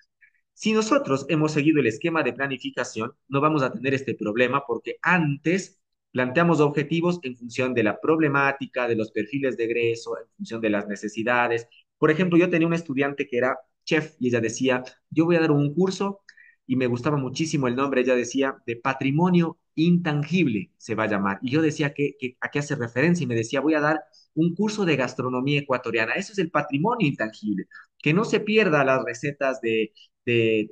Si nosotros hemos seguido el esquema de planificación, no vamos a tener este problema porque antes planteamos objetivos en función de la problemática, de los perfiles de egreso, en función de las necesidades. Por ejemplo, yo tenía una estudiante que era chef y ella decía, yo voy a dar un curso y me gustaba muchísimo el nombre, ella decía, de patrimonio intangible se va a llamar. Y yo decía, ¿a qué hace referencia? Y me decía, voy a dar un curso de gastronomía ecuatoriana. Eso es el patrimonio intangible. Que no se pierda las recetas de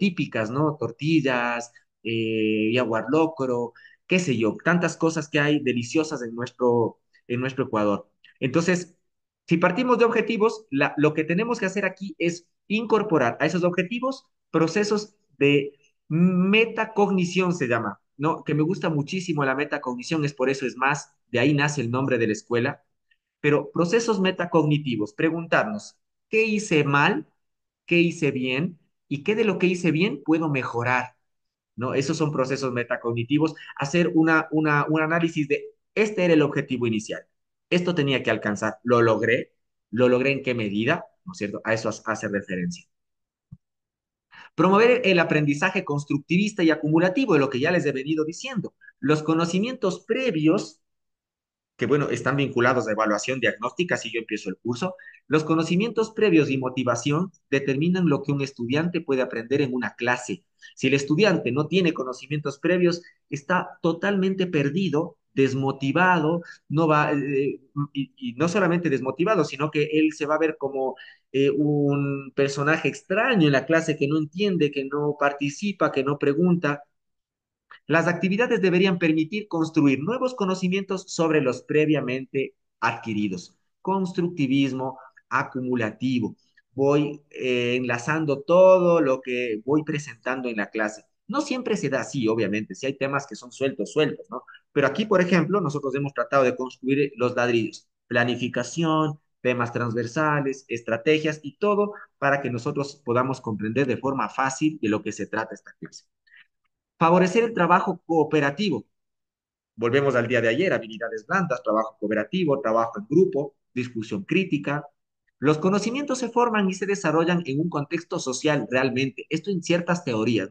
típicas, ¿no? Tortillas, yaguar locro, qué sé yo, tantas cosas que hay deliciosas en nuestro Ecuador. Entonces, si partimos de objetivos, lo que tenemos que hacer aquí es incorporar a esos objetivos procesos de metacognición, se llama, ¿no? Que me gusta muchísimo la metacognición, es por eso, es más, de ahí nace el nombre de la escuela, pero procesos metacognitivos, preguntarnos, ¿qué hice mal? ¿Qué hice bien? ¿Y qué de lo que hice bien puedo mejorar? ¿No? Esos son procesos metacognitivos. Hacer un análisis de, este era el objetivo inicial. Esto tenía que alcanzar. ¿Lo logré en qué medida? ¿No es cierto? A eso hace referencia. Promover el aprendizaje constructivista y acumulativo, de lo que ya les he venido diciendo. Los conocimientos previos que bueno, están vinculados a evaluación diagnóstica si yo empiezo el curso. Los conocimientos previos y motivación determinan lo que un estudiante puede aprender en una clase. Si el estudiante no tiene conocimientos previos, está totalmente perdido, desmotivado, no va, y no solamente desmotivado, sino que él se va a ver como un personaje extraño en la clase que no entiende, que no participa, que no pregunta. Las actividades deberían permitir construir nuevos conocimientos sobre los previamente adquiridos. Constructivismo acumulativo. Voy enlazando todo lo que voy presentando en la clase. No siempre se da así, obviamente, si hay temas que son sueltos, sueltos, ¿no? Pero aquí, por ejemplo, nosotros hemos tratado de construir los ladrillos, planificación, temas transversales, estrategias y todo para que nosotros podamos comprender de forma fácil de lo que se trata esta clase. Favorecer el trabajo cooperativo. Volvemos al día de ayer, habilidades blandas, trabajo cooperativo, trabajo en grupo, discusión crítica. Los conocimientos se forman y se desarrollan en un contexto social realmente. Esto en ciertas teorías,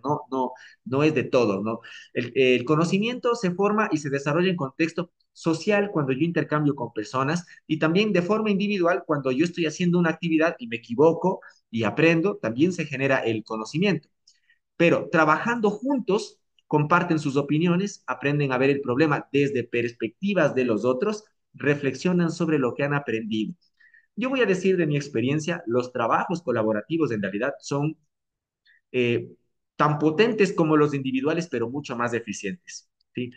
no es de todo, ¿no? El conocimiento se forma y se desarrolla en contexto social cuando yo intercambio con personas y también de forma individual cuando yo estoy haciendo una actividad y me equivoco y aprendo, también se genera el conocimiento. Pero trabajando juntos, comparten sus opiniones, aprenden a ver el problema desde perspectivas de los otros, reflexionan sobre lo que han aprendido. Yo voy a decir de mi experiencia, los trabajos colaborativos en realidad son eh, tan potentes como los individuales, pero mucho más eficientes. ¿Sí?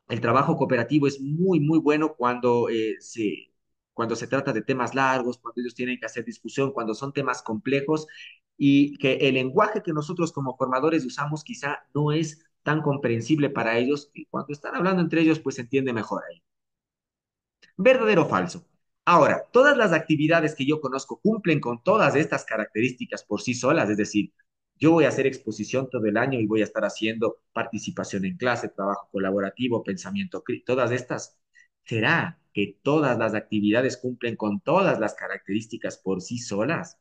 El trabajo cooperativo es muy, muy bueno cuando se trata de temas largos, cuando ellos tienen que hacer discusión, cuando son temas complejos y que el lenguaje que nosotros como formadores usamos quizá no es tan comprensible para ellos y cuando están hablando entre ellos pues se entiende mejor ahí. ¿Verdadero o falso? Ahora, todas las actividades que yo conozco cumplen con todas estas características por sí solas, es decir, yo voy a hacer exposición todo el año y voy a estar haciendo participación en clase, trabajo colaborativo, pensamiento crítico, todas estas. ¿Será que todas las actividades cumplen con todas las características por sí solas?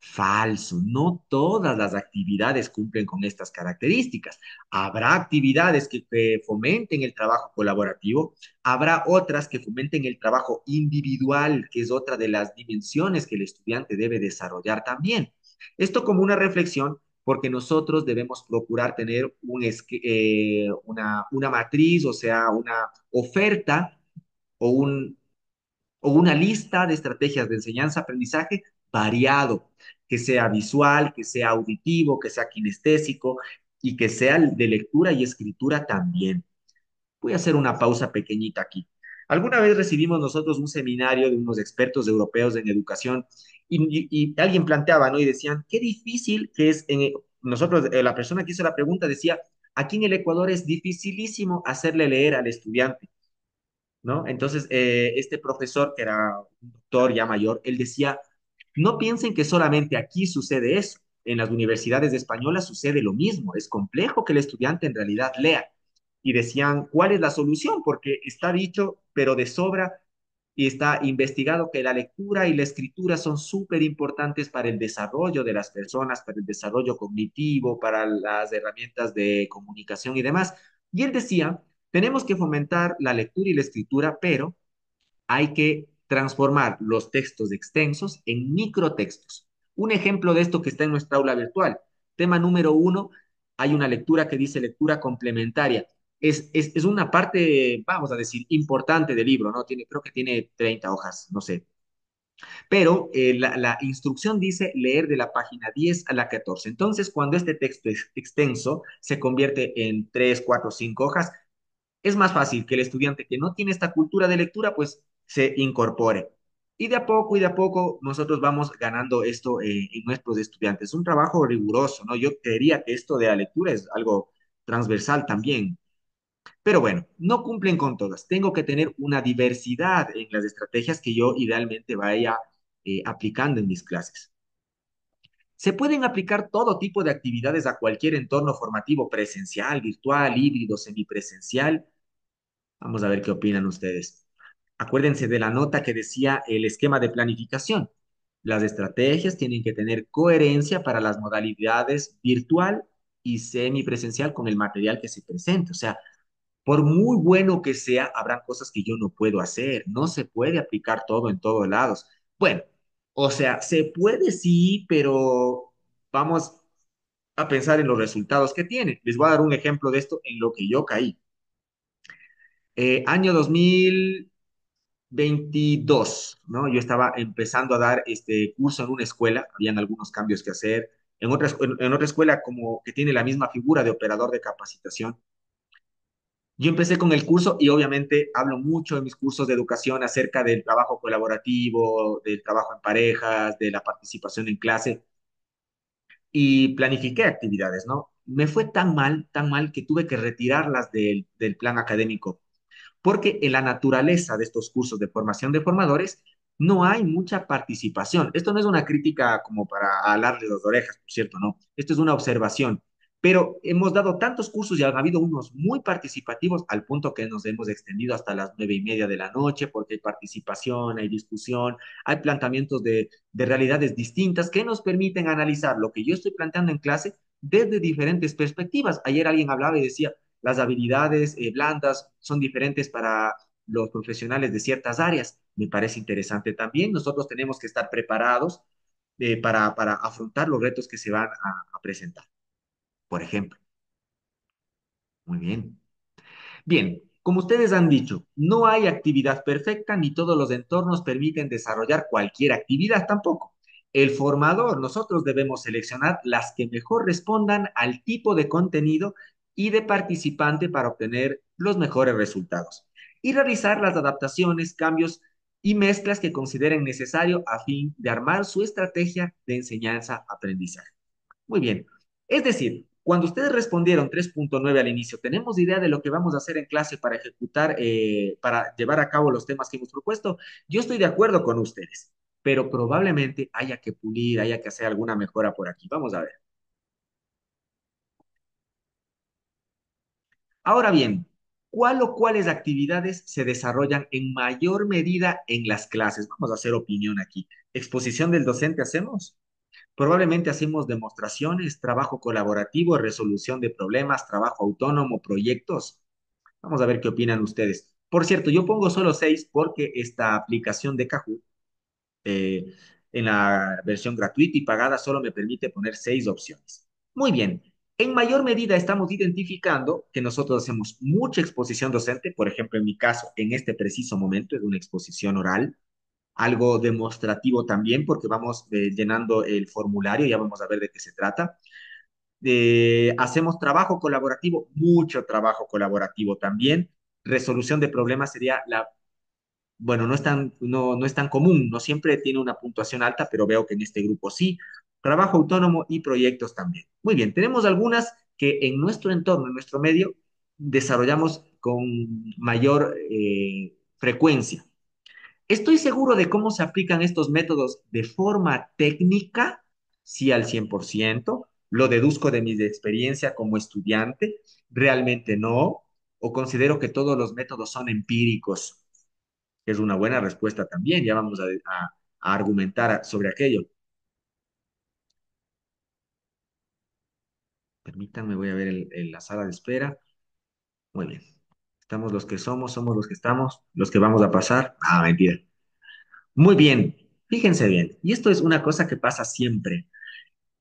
Falso, no todas las actividades cumplen con estas características. Habrá actividades que fomenten el trabajo colaborativo, habrá otras que fomenten el trabajo individual, que es otra de las dimensiones que el estudiante debe desarrollar también. Esto como una reflexión, porque nosotros debemos procurar tener una matriz, o sea, una oferta o una lista de estrategias de enseñanza-aprendizaje variado, que sea visual, que sea auditivo, que sea kinestésico y que sea de lectura y escritura también. Voy a hacer una pausa pequeñita aquí. Alguna vez recibimos nosotros un seminario de unos expertos europeos en educación y alguien planteaba, ¿no? Y decían, qué difícil que es, nosotros, la persona que hizo la pregunta decía, aquí en el Ecuador es dificilísimo hacerle leer al estudiante. ¿No? Entonces, este profesor, que era un doctor ya mayor, él decía, no piensen que solamente aquí sucede eso. En las universidades españolas sucede lo mismo. Es complejo que el estudiante en realidad lea. Y decían, ¿cuál es la solución? Porque está dicho, pero de sobra, y está investigado que la lectura y la escritura son súper importantes para el desarrollo de las personas, para el desarrollo cognitivo, para las herramientas de comunicación y demás. Y él decía, tenemos que fomentar la lectura y la escritura, pero hay que transformar los textos extensos en microtextos. Un ejemplo de esto que está en nuestra aula virtual. Tema número 1, hay una lectura que dice lectura complementaria. Es una parte, vamos a decir, importante del libro, ¿no? Creo que tiene 30 hojas, no sé. Pero la instrucción dice leer de la página 10 a la 14. Entonces, cuando este texto es extenso se convierte en 3, 4, 5 hojas, es más fácil que el estudiante que no tiene esta cultura de lectura, pues se incorpore. Y de a poco nosotros vamos ganando esto en nuestros estudiantes. Es un trabajo riguroso, ¿no? Yo creería que esto de la lectura es algo transversal también. Pero bueno, no cumplen con todas. Tengo que tener una diversidad en las estrategias que yo idealmente vaya aplicando en mis clases. Se pueden aplicar todo tipo de actividades a cualquier entorno formativo presencial, virtual, híbrido, semipresencial. Vamos a ver qué opinan ustedes. Acuérdense de la nota que decía el esquema de planificación. Las estrategias tienen que tener coherencia para las modalidades virtual y semipresencial con el material que se presente. O sea, por muy bueno que sea, habrán cosas que yo no puedo hacer. No se puede aplicar todo en todos lados. Bueno, o sea, se puede sí, pero vamos a pensar en los resultados que tiene. Les voy a dar un ejemplo de esto en lo que yo caí. Año 2022, ¿no? Yo estaba empezando a dar este curso en una escuela, habían algunos cambios que hacer. En otra escuela como que tiene la misma figura de operador de capacitación. Yo empecé con el curso y obviamente hablo mucho en mis cursos de educación acerca del trabajo colaborativo, del trabajo en parejas, de la participación en clase y planifiqué actividades, ¿no? Me fue tan mal que tuve que retirarlas del plan académico porque en la naturaleza de estos cursos de formación de formadores no hay mucha participación. Esto no es una crítica como para alarle las orejas, por cierto, no. Esto es una observación. Pero hemos dado tantos cursos y han habido unos muy participativos al punto que nos hemos extendido hasta las 9:30 de la noche porque hay participación, hay discusión, hay planteamientos de realidades distintas que nos permiten analizar lo que yo estoy planteando en clase desde diferentes perspectivas. Ayer alguien hablaba y decía, las habilidades blandas son diferentes para los profesionales de ciertas áreas. Me parece interesante también. Nosotros tenemos que estar preparados para afrontar los retos que se van a presentar, por ejemplo. Muy bien. Bien, como ustedes han dicho, no hay actividad perfecta ni todos los entornos permiten desarrollar cualquier actividad tampoco. El formador, nosotros debemos seleccionar las que mejor respondan al tipo de contenido y de participante para obtener los mejores resultados y realizar las adaptaciones, cambios y mezclas que consideren necesario a fin de armar su estrategia de enseñanza-aprendizaje. Muy bien. Es decir, cuando ustedes respondieron 3.9 al inicio, ¿tenemos idea de lo que vamos a hacer en clase para ejecutar, para llevar a cabo los temas que hemos propuesto? Yo estoy de acuerdo con ustedes, pero probablemente haya que pulir, haya que hacer alguna mejora por aquí. Vamos a ver. Ahora bien, ¿cuál o cuáles actividades se desarrollan en mayor medida en las clases? Vamos a hacer opinión aquí. ¿Exposición del docente hacemos? Probablemente hacemos demostraciones, trabajo colaborativo, resolución de problemas, trabajo autónomo, proyectos. Vamos a ver qué opinan ustedes. Por cierto, yo pongo solo 6 porque esta aplicación de Kahoot eh, en la versión gratuita y pagada solo me permite poner 6 opciones. Muy bien. En mayor medida estamos identificando que nosotros hacemos mucha exposición docente, por ejemplo, en mi caso, en este preciso momento es una exposición oral, algo demostrativo también, porque vamos llenando el formulario, ya vamos a ver de qué se trata. Hacemos trabajo colaborativo, mucho trabajo colaborativo también. Resolución de problemas sería bueno, no es tan común, no siempre tiene una puntuación alta, pero veo que en este grupo sí. Trabajo autónomo y proyectos también. Muy bien, tenemos algunas que en nuestro entorno, en nuestro medio, desarrollamos con mayor frecuencia. ¿Estoy seguro de cómo se aplican estos métodos de forma técnica? Sí, al 100%. ¿Lo deduzco de mi experiencia como estudiante? Realmente no. ¿O considero que todos los métodos son empíricos? Es una buena respuesta también. Ya vamos a argumentar sobre aquello. Permítanme, voy a ver la sala de espera. Muy bien. Estamos los que somos los que estamos, los que vamos a pasar. Ah, mentira. Muy bien. Fíjense bien. Y esto es una cosa que pasa siempre.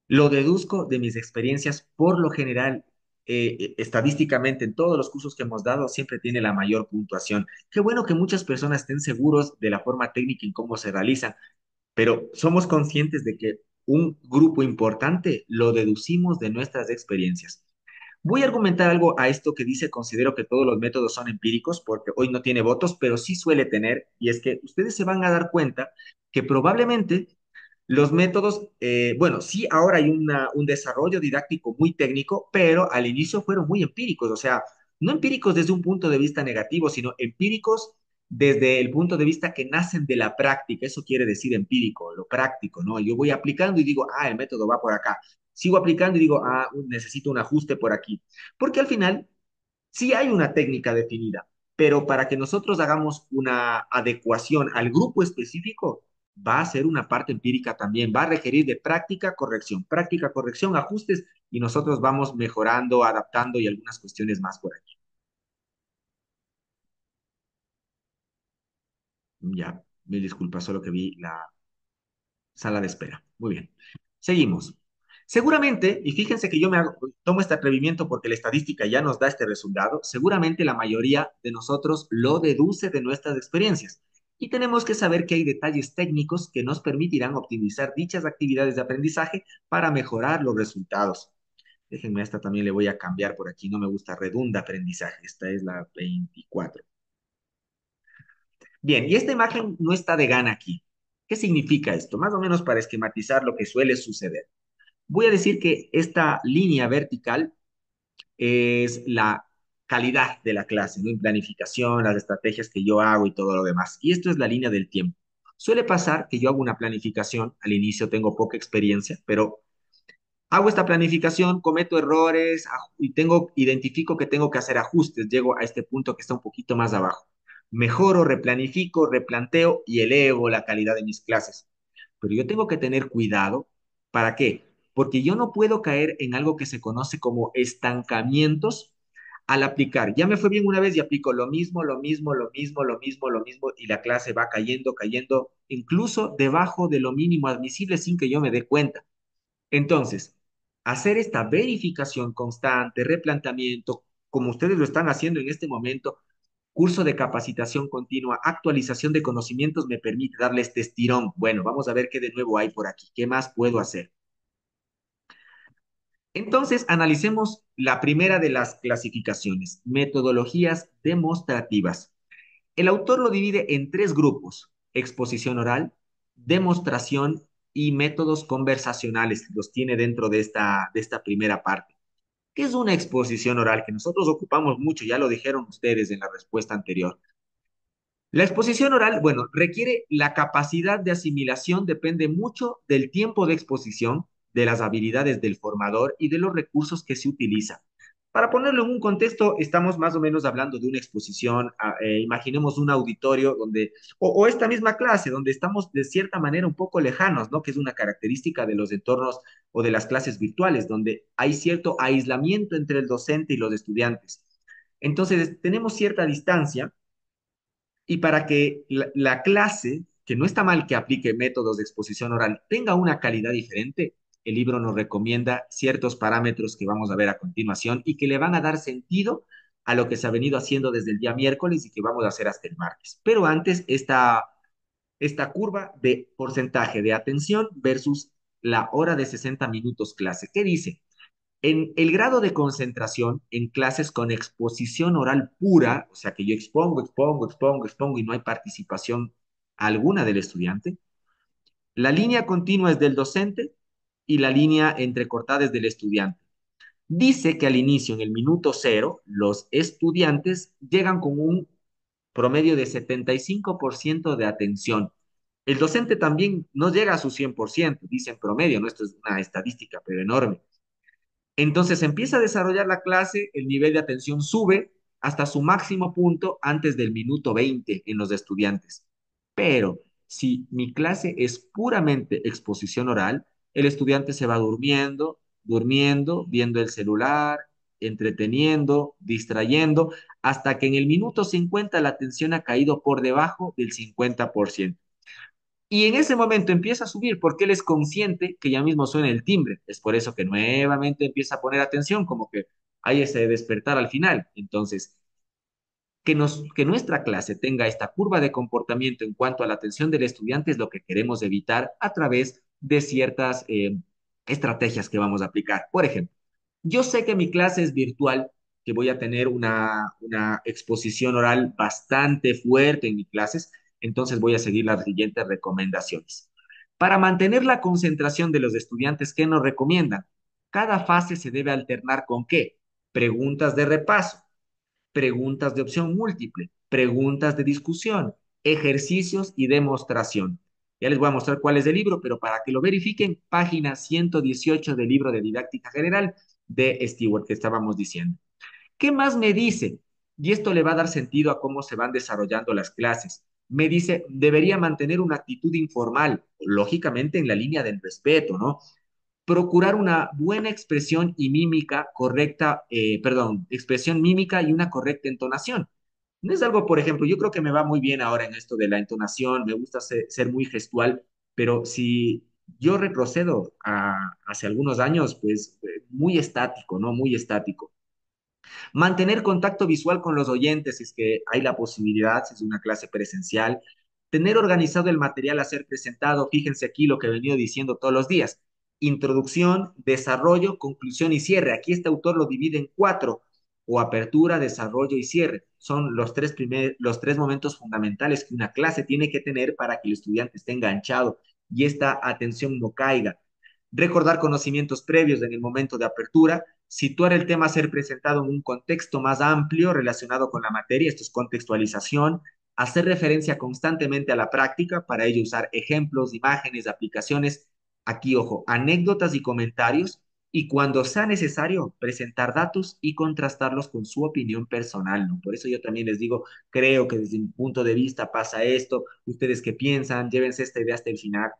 Lo deduzco de mis experiencias, por lo general, estadísticamente en todos los cursos que hemos dado, siempre tiene la mayor puntuación. Qué bueno que muchas personas estén seguros de la forma técnica en cómo se realizan, pero somos conscientes de que un grupo importante lo deducimos de nuestras experiencias. Voy a argumentar algo a esto que dice, considero que todos los métodos son empíricos, porque hoy no tiene votos, pero sí suele tener, y es que ustedes se van a dar cuenta que probablemente los métodos, bueno, sí, ahora hay un desarrollo didáctico muy técnico, pero al inicio fueron muy empíricos, o sea, no empíricos desde un punto de vista negativo, sino empíricos desde el punto de vista que nacen de la práctica. Eso quiere decir empírico, lo práctico, ¿no? Yo voy aplicando y digo, ah, el método va por acá. Sigo aplicando y digo, ah, necesito un ajuste por aquí. Porque al final sí hay una técnica definida, pero para que nosotros hagamos una adecuación al grupo específico, va a ser una parte empírica también, va a requerir de práctica, corrección, ajustes, y nosotros vamos mejorando, adaptando y algunas cuestiones más por aquí. Ya, mil disculpas, solo que vi la sala de espera. Muy bien. Seguimos. Seguramente, y fíjense que tomo este atrevimiento porque la estadística ya nos da este resultado, seguramente la mayoría de nosotros lo deduce de nuestras experiencias. Y tenemos que saber que hay detalles técnicos que nos permitirán optimizar dichas actividades de aprendizaje para mejorar los resultados. Déjenme, esta también le voy a cambiar por aquí, no me gusta, redunda aprendizaje. Esta es la 24. Bien, y esta imagen no está de gana aquí. ¿Qué significa esto? Más o menos para esquematizar lo que suele suceder. Voy a decir que esta línea vertical es la calidad de la clase, ¿no? En planificación, las estrategias que yo hago y todo lo demás. Y esto es la línea del tiempo. Suele pasar que yo hago una planificación, al inicio tengo poca experiencia, pero hago esta planificación, cometo errores y identifico que tengo que hacer ajustes. Llego a este punto que está un poquito más abajo. Mejoro, replanifico, replanteo y elevo la calidad de mis clases. Pero yo tengo que tener cuidado. ¿Para qué? Porque yo no puedo caer en algo que se conoce como estancamientos al aplicar. Ya me fue bien una vez y aplico lo mismo, lo mismo, lo mismo, lo mismo, lo mismo, y la clase va cayendo, cayendo, incluso debajo de lo mínimo admisible sin que yo me dé cuenta. Entonces, hacer esta verificación constante, replanteamiento, como ustedes lo están haciendo en este momento, curso de capacitación continua, actualización de conocimientos, me permite darle este estirón. Bueno, vamos a ver qué de nuevo hay por aquí, qué más puedo hacer. Entonces, analicemos la primera de las clasificaciones, metodologías demostrativas. El autor lo divide en tres grupos: exposición oral, demostración y métodos conversacionales. Los tiene dentro de esta primera parte. ¿Qué es una exposición oral? Que nosotros ocupamos mucho, ya lo dijeron ustedes en la respuesta anterior. La exposición oral, bueno, requiere la capacidad de asimilación, depende mucho del tiempo de exposición, de las habilidades del formador y de los recursos que se utiliza. Para ponerlo en un contexto, estamos más o menos hablando de una exposición, imaginemos un auditorio donde, o esta misma clase, donde estamos de cierta manera un poco lejanos, ¿no? Que es una característica de los entornos o de las clases virtuales, donde hay cierto aislamiento entre el docente y los estudiantes. Entonces, tenemos cierta distancia y para que la clase, que no está mal que aplique métodos de exposición oral, tenga una calidad diferente, el libro nos recomienda ciertos parámetros que vamos a ver a continuación y que le van a dar sentido a lo que se ha venido haciendo desde el día miércoles y que vamos a hacer hasta el martes. Pero antes, esta curva de porcentaje de atención versus la hora de 60 minutos clase. ¿Qué dice? En el grado de concentración en clases con exposición oral pura, o sea que yo expongo y no hay participación alguna del estudiante, la línea continua es del docente y la línea entrecortada es del estudiante. Dice que al inicio, en el minuto cero, los estudiantes llegan con un promedio de 75% de atención. El docente también no llega a su 100%, dice en promedio, ¿no? Esto es una estadística, pero enorme. Entonces empieza a desarrollar la clase, el nivel de atención sube hasta su máximo punto antes del minuto 20 en los estudiantes. Pero si mi clase es puramente exposición oral, el estudiante se va durmiendo, durmiendo, viendo el celular, entreteniendo, distrayendo, hasta que en el minuto 50 la atención ha caído por debajo del 50%. Y en ese momento empieza a subir porque él es consciente que ya mismo suena el timbre. Es por eso que nuevamente empieza a poner atención, como que hay ese despertar al final. Entonces, que nuestra clase tenga esta curva de comportamiento en cuanto a la atención del estudiante es lo que queremos evitar a través de ciertas estrategias que vamos a aplicar. Por ejemplo, yo sé que mi clase es virtual, que voy a tener una exposición oral bastante fuerte en mis clases, entonces voy a seguir las siguientes recomendaciones. Para mantener la concentración de los estudiantes, ¿qué nos recomiendan? Cada fase se debe alternar con ¿qué? Preguntas de repaso, preguntas de opción múltiple, preguntas de discusión, ejercicios y demostración. Ya les voy a mostrar cuál es el libro, pero para que lo verifiquen, página 118 del libro de didáctica general de Stewart que estábamos diciendo. ¿Qué más me dice? y esto le va a dar sentido a cómo se van desarrollando las clases. Me dice, debería mantener una actitud informal, lógicamente en la línea del respeto, ¿no? Procurar una buena expresión y mímica correcta, perdón, expresión mímica y una correcta entonación. No es algo, por ejemplo, yo creo que me va muy bien ahora en esto de la entonación, me gusta ser muy gestual, pero si yo retrocedo a hace algunos años, pues muy estático, ¿no? Muy estático. Mantener contacto visual con los oyentes, si es que hay la posibilidad, si es una clase presencial. Tener organizado el material a ser presentado. Fíjense aquí lo que he venido diciendo todos los días. Introducción, desarrollo, conclusión y cierre. Aquí este autor lo divide en cuatro, o apertura, desarrollo y cierre. Son los tres momentos fundamentales que una clase tiene que tener para que el estudiante esté enganchado y esta atención no caiga. Recordar conocimientos previos en el momento de apertura, situar el tema a ser presentado en un contexto más amplio relacionado con la materia, esto es contextualización, hacer referencia constantemente a la práctica, para ello usar ejemplos, imágenes, aplicaciones, aquí ojo, anécdotas y comentarios, y cuando sea necesario, presentar datos y contrastarlos con su opinión personal, ¿no? Por eso yo también les digo, creo que desde mi punto de vista pasa esto, ustedes qué piensan, llévense esta idea hasta el final.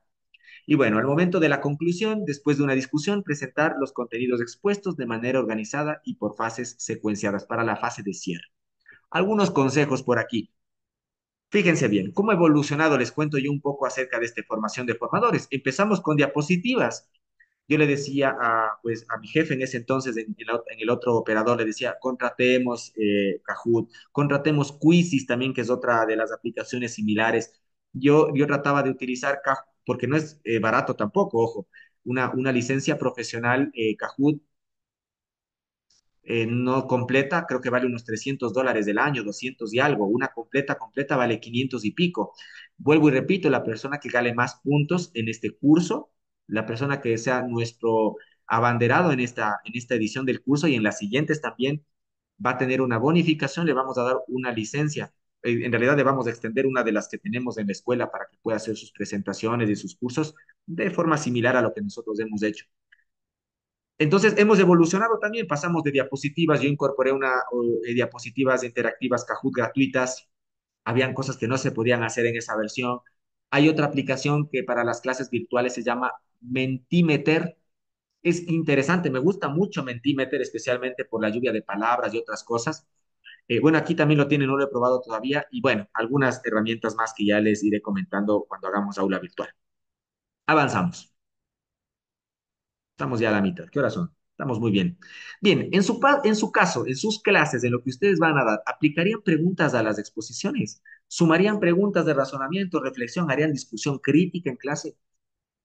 Y bueno, al momento de la conclusión, después de una discusión, presentar los contenidos expuestos de manera organizada y por fases secuenciadas para la fase de cierre. Algunos consejos por aquí. Fíjense bien, ¿cómo ha evolucionado? Les cuento yo un poco acerca de esta formación de formadores. Empezamos con diapositivas. Yo le decía pues, a mi jefe en ese entonces, en el otro operador, le decía, contratemos Kahoot, contratemos Quizzes también, que es otra de las aplicaciones similares. Yo trataba de utilizar Kahoot, porque no es barato tampoco, ojo, una licencia profesional Kahoot no completa, creo que vale unos $300 del año, 200 y algo. Una completa, completa vale 500 y pico. Vuelvo y repito, la persona que gane más puntos en este curso, la persona que sea nuestro abanderado en esta edición del curso y en las siguientes también, va a tener una bonificación, le vamos a dar una licencia. En realidad le vamos a extender una de las que tenemos en la escuela para que pueda hacer sus presentaciones y sus cursos de forma similar a lo que nosotros hemos hecho. Entonces hemos evolucionado también, pasamos de diapositivas, yo incorporé diapositivas interactivas Kahoot gratuitas, habían cosas que no se podían hacer en esa versión. Hay otra aplicación que para las clases virtuales se llama Mentimeter, es interesante, me gusta mucho Mentimeter, especialmente por la lluvia de palabras y otras cosas. Bueno, aquí también lo tienen, no lo he probado todavía, y bueno, algunas herramientas más que ya les iré comentando cuando hagamos aula virtual. Avanzamos. Estamos ya a la mitad. ¿Qué horas son? Estamos muy bien. Bien, en su caso, en sus clases, en lo que ustedes van a dar, ¿aplicarían preguntas a las exposiciones? ¿Sumarían preguntas de razonamiento, reflexión, harían discusión crítica en clase?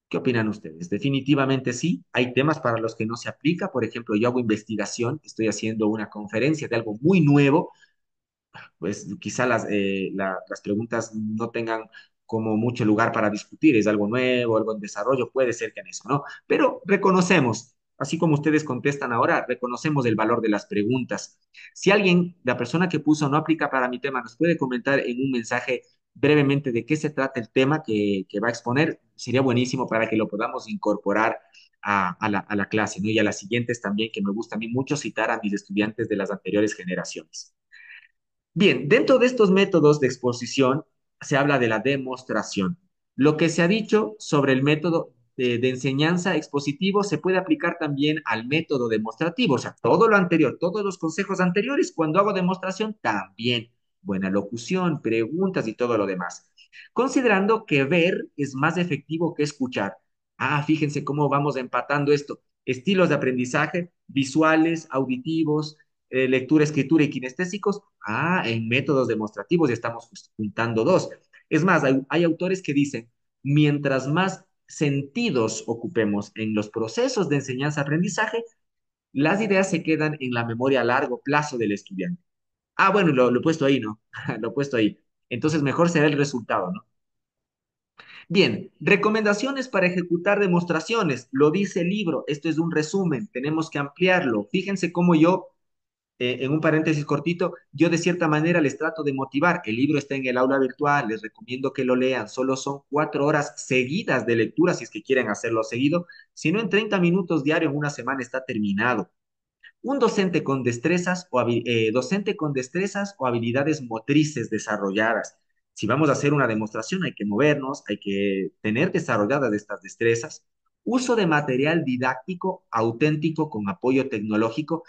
¿Qué opinan ustedes? Definitivamente sí. Hay temas para los que no se aplica. Por ejemplo, yo hago investigación, estoy haciendo una conferencia de algo muy nuevo, pues quizá las preguntas no tengan como mucho lugar para discutir, es algo nuevo, algo en desarrollo, puede ser que en eso, ¿no? Pero reconocemos, así como ustedes contestan ahora, reconocemos el valor de las preguntas. Si alguien, la persona que puso no aplica para mi tema, nos puede comentar en un mensaje brevemente de qué se trata el tema que va a exponer, sería buenísimo para que lo podamos incorporar a la clase, ¿no? Y a las siguientes también, que me gusta a mí mucho citar a mis estudiantes de las anteriores generaciones. Bien, dentro de estos métodos de exposición se habla de la demostración. Lo que se ha dicho sobre el método de enseñanza expositivo se puede aplicar también al método demostrativo, o sea, todo lo anterior, todos los consejos anteriores, cuando hago demostración, también buena locución, preguntas y todo lo demás. Considerando que ver es más efectivo que escuchar. Fíjense cómo vamos empatando esto. Estilos de aprendizaje, visuales, auditivos, lectura, escritura y kinestésicos. En métodos demostrativos ya estamos juntando dos. Es más, hay autores que dicen, mientras más sentidos ocupemos en los procesos de enseñanza-aprendizaje, las ideas se quedan en la memoria a largo plazo del estudiante. Bueno, lo he puesto ahí, ¿no? Lo he puesto ahí. Entonces, mejor será el resultado, ¿no? Bien, recomendaciones para ejecutar demostraciones. Lo dice el libro, esto es un resumen, tenemos que ampliarlo. Fíjense cómo yo en un paréntesis cortito, yo de cierta manera les trato de motivar. El libro está en el aula virtual, les recomiendo que lo lean. Solo son 4 horas seguidas de lectura si es que quieren hacerlo seguido. Si no, en 30 minutos diario en una semana está terminado. Un docente con destrezas o habilidades motrices desarrolladas. Si vamos a hacer una demostración, hay que movernos, hay que tener desarrolladas estas destrezas. Uso de material didáctico auténtico con apoyo tecnológico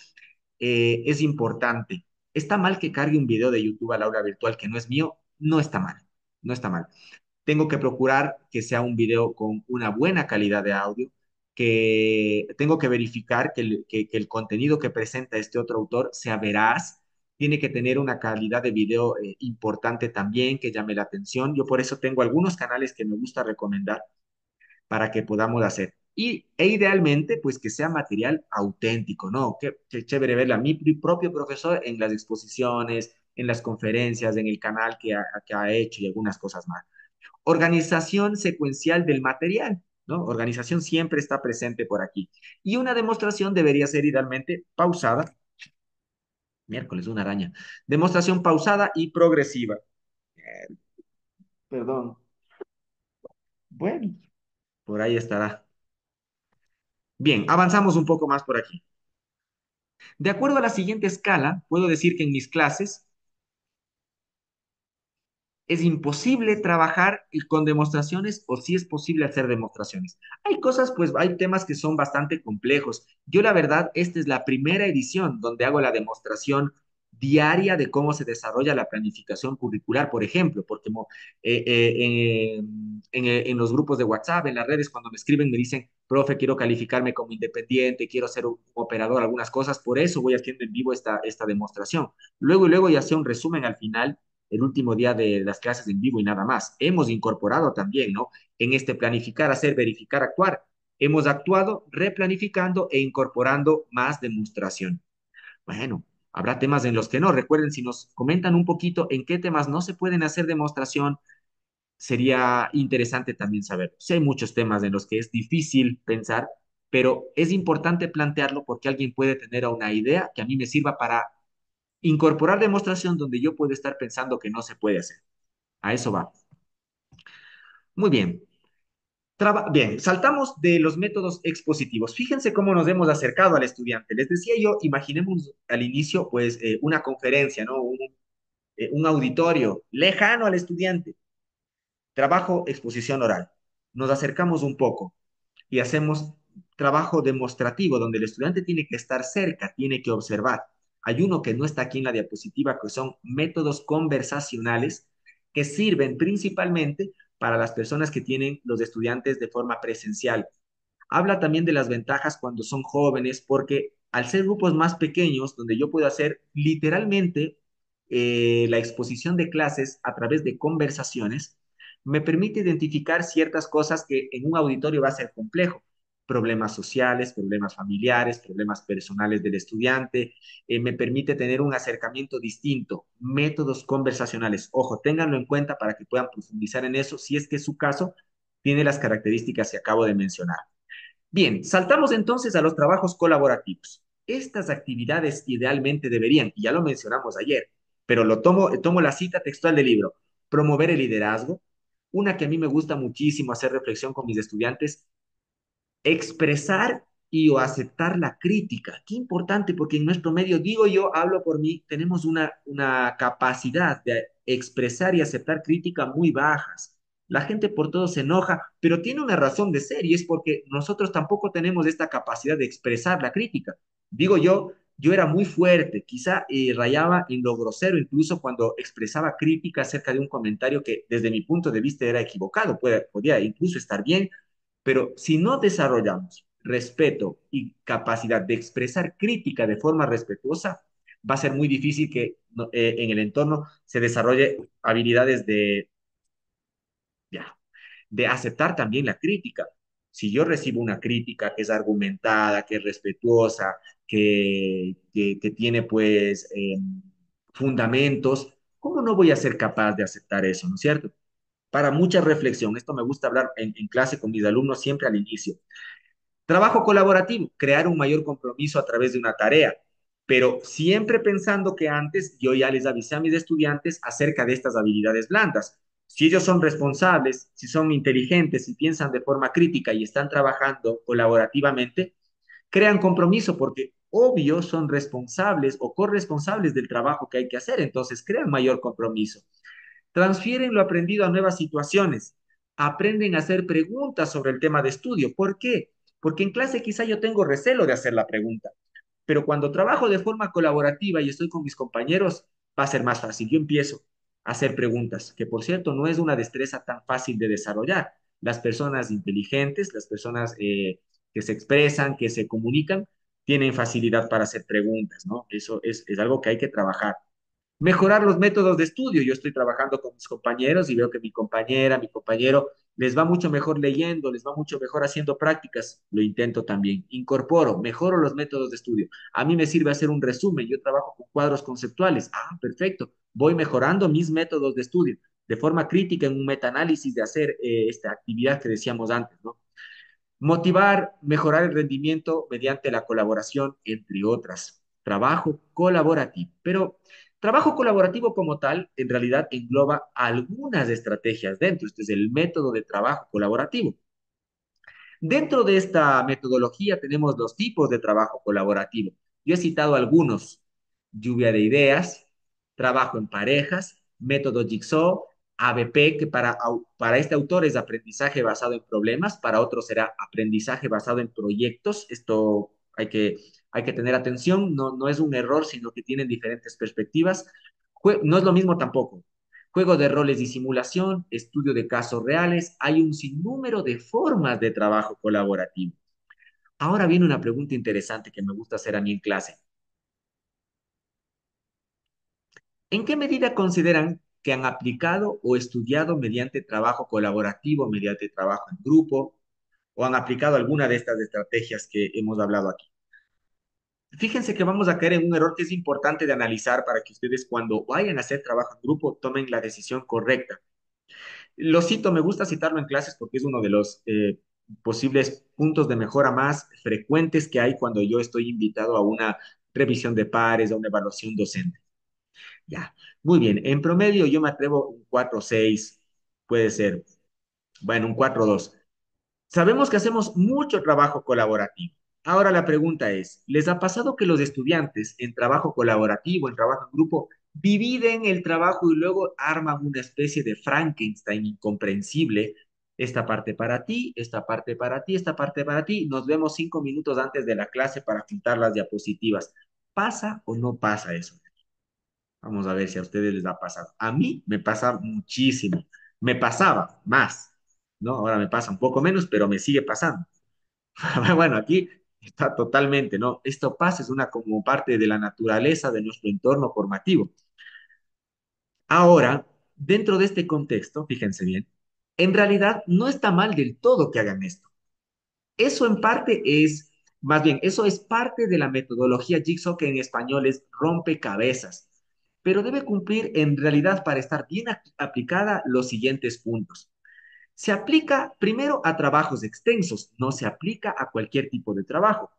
es importante. ¿Está mal que cargue un video de YouTube al aula virtual que no es mío? No está mal, no está mal. Tengo que procurar que sea un video con una buena calidad de audio, que tengo que verificar que el contenido que presenta este otro autor sea veraz, tiene que tener una calidad de video importante también, que llame la atención. Yo por eso tengo algunos canales que me gusta recomendar para que podamos hacer. E idealmente, pues que sea material auténtico, ¿no? Qué chévere verla a mi propio profesor en las exposiciones, en las conferencias, en el canal que ha hecho y algunas cosas más. Organización secuencial del material, ¿no? Organización siempre está presente por aquí. Y una demostración debería ser idealmente pausada. Miércoles, una araña. Demostración pausada y progresiva. Perdón. Bueno, por ahí estará. Bien, avanzamos un poco más por aquí. De acuerdo a la siguiente escala, puedo decir que en mis clases es imposible trabajar con demostraciones o si es posible hacer demostraciones. Hay cosas, pues hay temas que son bastante complejos. Yo la verdad, esta es la primera edición donde hago la demostración diaria de cómo se desarrolla la planificación curricular, por ejemplo, porque en los grupos de WhatsApp, en las redes, cuando me escriben, me dicen, profe, quiero calificarme como independiente, quiero ser un operador, algunas cosas, por eso voy haciendo en vivo esta demostración. Luego y luego ya sea un resumen al final el último día de las clases en vivo y nada más. Hemos incorporado también, ¿no? En este planificar, hacer, verificar, actuar. Hemos actuado replanificando e incorporando más demostración. Bueno, habrá temas en los que no. Recuerden, si nos comentan un poquito en qué temas no se pueden hacer demostración, sería interesante también saber. Sí, hay muchos temas en los que es difícil pensar, pero es importante plantearlo porque alguien puede tener una idea que a mí me sirva para incorporar demostración donde yo puedo estar pensando que no se puede hacer. A eso va. Muy bien. Bien, saltamos de los métodos expositivos. Fíjense cómo nos hemos acercado al estudiante. Les decía yo, imaginemos al inicio, pues, una conferencia, ¿no? Un auditorio lejano al estudiante. Trabajo, exposición oral. Nos acercamos un poco y hacemos trabajo demostrativo, donde el estudiante tiene que estar cerca, tiene que observar. Hay uno que no está aquí en la diapositiva, que son métodos conversacionales que sirven principalmente para las personas que tienen los estudiantes de forma presencial. Habla también de las ventajas cuando son jóvenes, porque al ser grupos más pequeños, donde yo puedo hacer literalmente la exposición de clases a través de conversaciones, me permite identificar ciertas cosas que en un auditorio va a ser complejo. Problemas sociales, problemas familiares, problemas personales del estudiante, me permite tener un acercamiento distinto, métodos conversacionales. Ojo, ténganlo en cuenta para que puedan profundizar en eso si es que su caso tiene las características que acabo de mencionar. Bien, saltamos entonces a los trabajos colaborativos. Estas actividades idealmente deberían, y ya lo mencionamos ayer, pero tomo la cita textual del libro, promover el liderazgo, una que a mí me gusta muchísimo hacer reflexión con mis estudiantes, expresar y o aceptar la crítica. Qué importante, porque en nuestro medio, digo yo, hablo por mí, tenemos una capacidad de expresar y aceptar crítica muy bajas. La gente por todo se enoja, pero tiene una razón de ser y es porque nosotros tampoco tenemos esta capacidad de expresar la crítica. Digo yo era muy fuerte, quizá rayaba en lo grosero, incluso cuando expresaba crítica acerca de un comentario que desde mi punto de vista era equivocado, podía incluso estar bien, pero si no desarrollamos respeto y capacidad de expresar crítica de forma respetuosa, va a ser muy difícil que en el entorno se desarrolle habilidades ya, de aceptar también la crítica. Si yo recibo una crítica que es argumentada, que es respetuosa, que tiene pues fundamentos, ¿cómo no voy a ser capaz de aceptar eso, no es cierto? Para mucha reflexión, esto me gusta hablar en clase con mis alumnos siempre al inicio. Trabajo colaborativo, crear un mayor compromiso a través de una tarea, pero siempre pensando que antes yo ya les avisé a mis estudiantes acerca de estas habilidades blandas. Si ellos son responsables, si son inteligentes, si piensan de forma crítica y están trabajando colaborativamente, crean compromiso porque obvio, son responsables o corresponsables del trabajo que hay que hacer, entonces crean mayor compromiso. Transfieren lo aprendido a nuevas situaciones, aprenden a hacer preguntas sobre el tema de estudio. ¿Por qué? Porque en clase quizá yo tengo recelo de hacer la pregunta, pero cuando trabajo de forma colaborativa y estoy con mis compañeros, va a ser más fácil. Yo empiezo a hacer preguntas, que por cierto no es una destreza tan fácil de desarrollar. Las personas inteligentes, las personas que se expresan, que se comunican, tienen facilidad para hacer preguntas, ¿no? Eso es algo que hay que trabajar. Mejorar los métodos de estudio. Yo estoy trabajando con mis compañeros y veo que mi compañera, mi compañero, les va mucho mejor leyendo, les va mucho mejor haciendo prácticas. Lo intento también. Incorporo, mejoro los métodos de estudio. A mí me sirve hacer un resumen. Yo trabajo con cuadros conceptuales. Ah, perfecto. Voy mejorando mis métodos de estudio de forma crítica en un metaanálisis de hacer esta actividad que decíamos antes, ¿no? Motivar, mejorar el rendimiento mediante la colaboración, entre otras. Trabajo colaborativo. Pero trabajo colaborativo como tal, en realidad engloba algunas estrategias dentro. Este es el método de trabajo colaborativo. Dentro de esta metodología tenemos los tipos de trabajo colaborativo. Yo he citado algunos: lluvia de ideas, trabajo en parejas, método Jigsaw, ABP, que para este autor es aprendizaje basado en problemas, para otro será aprendizaje basado en proyectos. Esto hay que tener atención, no es un error, sino que tienen diferentes perspectivas. No es lo mismo tampoco. Juego de roles y simulación, estudio de casos reales, hay un sinnúmero de formas de trabajo colaborativo. Ahora viene una pregunta interesante que me gusta hacer a mí en clase. ¿En qué medida consideran que han aplicado o estudiado mediante trabajo colaborativo, mediante trabajo en grupo, o han aplicado alguna de estas estrategias que hemos hablado aquí? Fíjense que vamos a caer en un error que es importante de analizar para que ustedes cuando vayan a hacer trabajo en grupo tomen la decisión correcta. Lo cito, me gusta citarlo en clases porque es uno de los posibles puntos de mejora más frecuentes que hay cuando yo estoy invitado a una revisión de pares, a una evaluación docente. Ya, muy bien. En promedio yo me atrevo un 4,6, puede ser, bueno, un 4,2. Sabemos que hacemos mucho trabajo colaborativo. Ahora la pregunta es, ¿les ha pasado que los estudiantes en trabajo colaborativo, en trabajo en grupo, dividen el trabajo y luego arman una especie de Frankenstein incomprensible? Esta parte para ti, esta parte para ti, esta parte para ti. Nos vemos 5 minutos antes de la clase para juntar las diapositivas. ¿Pasa o no pasa eso? Vamos a ver si a ustedes les ha pasado. A mí me pasa muchísimo. Me pasaba más, ¿no? Ahora me pasa un poco menos, pero me sigue pasando. Bueno, aquí está totalmente, ¿no? Esto pasa, es una como parte de la naturaleza de nuestro entorno formativo. Ahora, dentro de este contexto, fíjense bien, en realidad no está mal del todo que hagan esto. Eso en parte es, más bien, eso es parte de la metodología Jigsaw, que en español es rompecabezas, pero debe cumplir en realidad, para estar bien aplicada, los siguientes puntos. Se aplica primero a trabajos extensos, no se aplica a cualquier tipo de trabajo.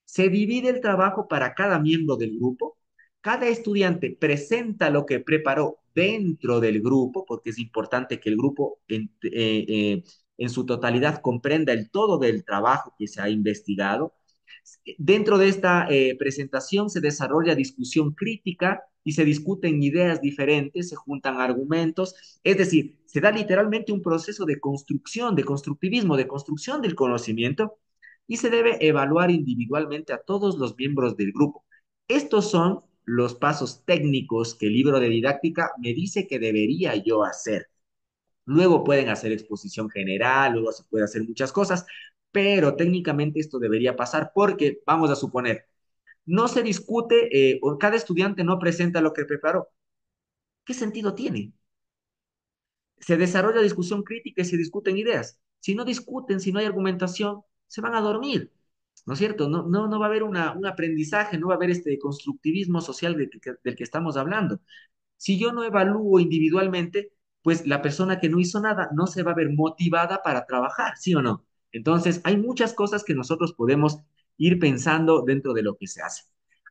Se divide el trabajo para cada miembro del grupo. Cada estudiante presenta lo que preparó dentro del grupo, porque es importante que el grupo en su totalidad comprenda el todo del trabajo que se ha investigado. Dentro de esta presentación se desarrolla discusión crítica y se discuten ideas diferentes, se juntan argumentos, es decir, se da literalmente un proceso de construcción, de constructivismo, de construcción del conocimiento, y se debe evaluar individualmente a todos los miembros del grupo. Estos son los pasos técnicos que el libro de didáctica me dice que debería yo hacer. Luego pueden hacer exposición general, luego se puede hacer muchas cosas, pero técnicamente esto debería pasar porque, vamos a suponer, no se discute o cada estudiante no presenta lo que preparó. ¿Qué sentido tiene? Se desarrolla discusión crítica y se discuten ideas. Si no discuten, si no hay argumentación, se van a dormir, ¿no es cierto? No va a haber un aprendizaje, no va a haber este constructivismo social del que estamos hablando. Si yo no evalúo individualmente, pues la persona que no hizo nada no se va a ver motivada para trabajar, ¿sí o no? Entonces, hay muchas cosas que nosotros podemos ir pensando dentro de lo que se hace.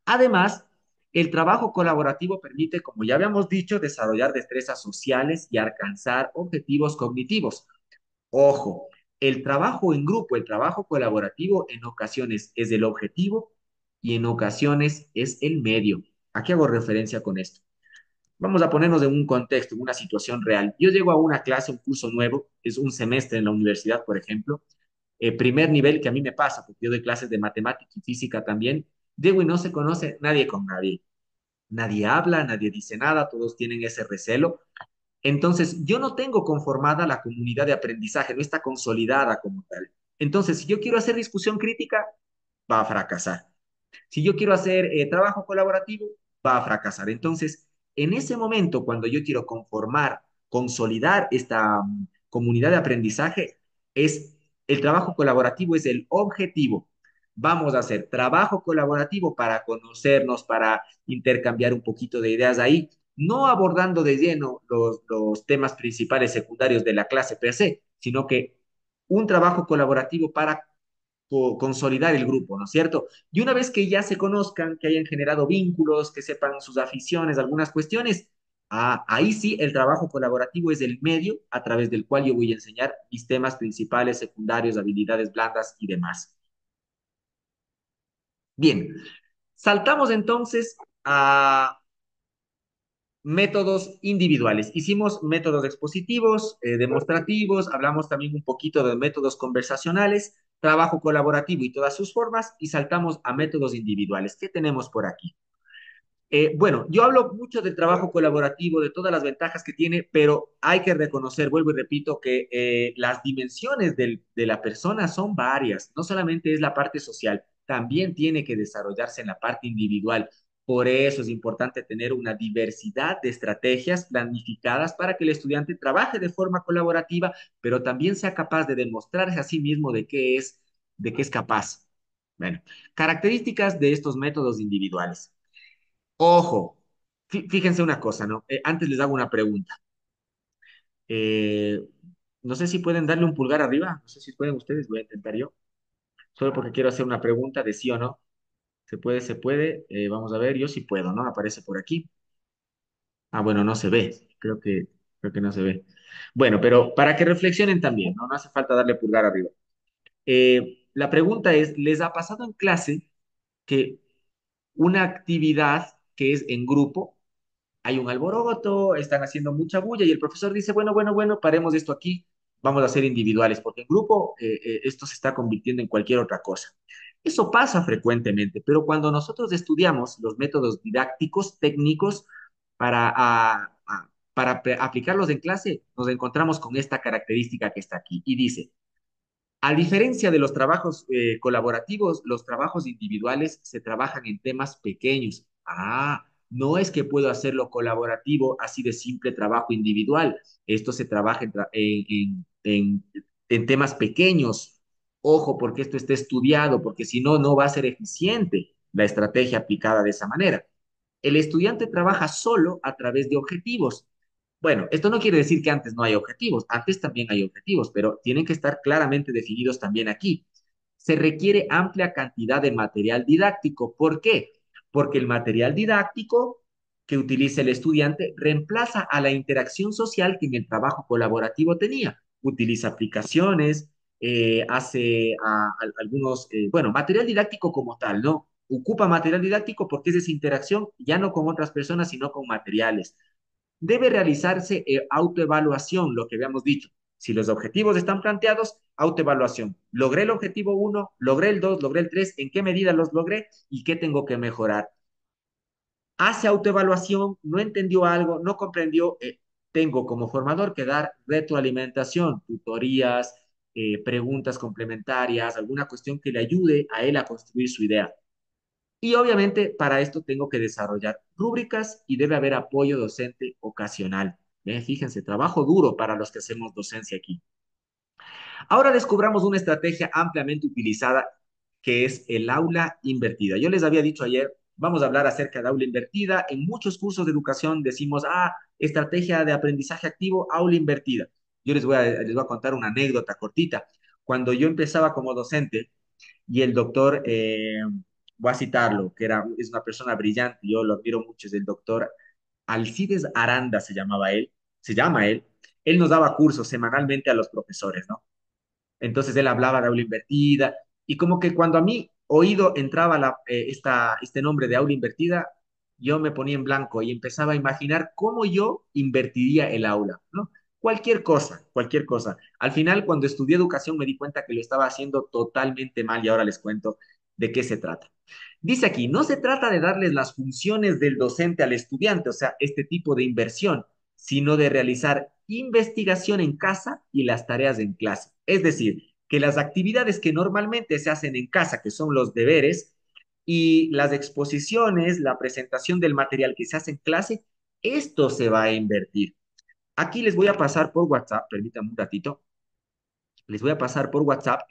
Además, el trabajo colaborativo permite, como ya habíamos dicho, desarrollar destrezas sociales y alcanzar objetivos cognitivos. Ojo, el trabajo en grupo, el trabajo colaborativo en ocasiones es el objetivo y en ocasiones es el medio. ¿A qué hago referencia con esto? Vamos a ponernos en un contexto, en una situación real. Yo llego a una clase, un curso nuevo, es un semestre en la universidad, por ejemplo, primer nivel que a mí me pasa, porque yo doy clases de matemática y física también. Llego y no se conoce nadie con nadie. Nadie habla, nadie dice nada, todos tienen ese recelo. Entonces, yo no tengo conformada la comunidad de aprendizaje, no está consolidada como tal. Entonces, si yo quiero hacer discusión crítica, va a fracasar. Si yo quiero hacer trabajo colaborativo, va a fracasar. Entonces, en ese momento, cuando yo quiero conformar, consolidar esta comunidad de aprendizaje, es el trabajo colaborativo es el objetivo. Vamos a hacer trabajo colaborativo para conocernos, para intercambiar un poquito de ideas ahí, no abordando de lleno los temas principales secundarios de la clase per se, sino que un trabajo colaborativo para consolidar el grupo, ¿no es cierto? Y una vez que ya se conozcan, que hayan generado vínculos, que sepan sus aficiones, algunas cuestiones, ahí sí el trabajo colaborativo es el medio a través del cual yo voy a enseñar mis temas principales, secundarios, habilidades blandas y demás. Bien, saltamos entonces a métodos individuales. Hicimos métodos expositivos, demostrativos, hablamos también un poquito de métodos conversacionales, trabajo colaborativo y todas sus formas, y saltamos a métodos individuales. ¿Qué tenemos por aquí? Bueno, yo hablo mucho del trabajo colaborativo, de todas las ventajas que tiene, pero hay que reconocer, vuelvo y repito, que las dimensiones de la persona son varias. No solamente es la parte social, también tiene que desarrollarse en la parte individual. Por eso es importante tener una diversidad de estrategias planificadas para que el estudiante trabaje de forma colaborativa, pero también sea capaz de demostrarse a sí mismo de qué es capaz. Bueno, características de estos métodos individuales. Ojo, fíjense una cosa, ¿no? Antes les hago una pregunta. Eh, no sé si pueden darle un pulgar arriba, no sé si pueden ustedes, voy a intentar yo, solo porque quiero hacer una pregunta de sí o no. ¿Se puede? ¿Se puede? Vamos a ver, yo sí puedo, ¿no? Aparece por aquí. Ah, bueno, no se ve, creo que no se ve. Bueno, pero para que reflexionen también, ¿no? No hace falta darle pulgar arriba. La pregunta es, ¿les ha pasado en clase que una actividad que es en grupo, hay un alboroto, están haciendo mucha bulla y el profesor dice, bueno, paremos esto aquí, vamos a hacer individuales, porque en grupo esto se está convirtiendo en cualquier otra cosa? Eso pasa frecuentemente, pero cuando nosotros estudiamos los métodos didácticos, técnicos, para aplicarlos en clase, nos encontramos con esta característica que está aquí y dice, a diferencia de los trabajos colaborativos, los trabajos individuales se trabajan en temas pequeños. No es que puedo hacerlo colaborativo así de simple trabajo individual. Esto se trabaja en temas pequeños. Ojo, porque esto está estudiado, porque si no, no va a ser eficiente la estrategia aplicada de esa manera. El estudiante trabaja solo a través de objetivos. Bueno, esto no quiere decir que antes no hay objetivos, antes también hay objetivos, pero tienen que estar claramente definidos también aquí. Se requiere amplia cantidad de material didáctico. ¿Por qué? Porque el material didáctico que utiliza el estudiante reemplaza a la interacción social que en el trabajo colaborativo tenía. Utiliza aplicaciones, hace algunos, bueno, material didáctico como tal, ¿no? Ocupa material didáctico porque es esa interacción ya no con otras personas, sino con materiales. Debe realizarse autoevaluación, lo que habíamos dicho. Si los objetivos están planteados, autoevaluación. Logré el objetivo uno, logré el 2, logré el 3, ¿en qué medida los logré y qué tengo que mejorar? Hace autoevaluación, no entendió algo, no comprendió, tengo como formador que dar retroalimentación, tutorías, preguntas complementarias, alguna cuestión que le ayude a él a construir su idea. Y obviamente para esto tengo que desarrollar rúbricas y debe haber apoyo docente ocasional. Fíjense, trabajo duro para los que hacemos docencia aquí. Ahora descubramos una estrategia ampliamente utilizada que es el aula invertida. Yo les había dicho ayer, vamos a hablar acerca de aula invertida. En muchos cursos de educación decimos, estrategia de aprendizaje activo, aula invertida. Yo les voy a contar una anécdota cortita. Cuando yo empezaba como docente, y el doctor, voy a citarlo, es una persona brillante, yo lo admiro mucho, es el doctor Alcides Aranda, se llama él nos daba cursos semanalmente a los profesores, ¿no? Entonces él hablaba de aula invertida y como que cuando a mí oído entraba este nombre de aula invertida, yo me ponía en blanco y empezaba a imaginar cómo yo invertiría el aula, ¿no? Cualquier cosa, cualquier cosa. Al final, cuando estudié educación, me di cuenta que lo estaba haciendo totalmente mal y ahora les cuento de qué se trata. Dice aquí, no se trata de darles las funciones del docente al estudiante, o sea, este tipo de inversión, sino de realizar investigación en casa y las tareas en clase. Es decir, que las actividades que normalmente se hacen en casa, que son los deberes, y las exposiciones, la presentación del material que se hace en clase, esto se va a invertir. Aquí les voy a pasar por WhatsApp, permítanme un ratito, les voy a pasar por WhatsApp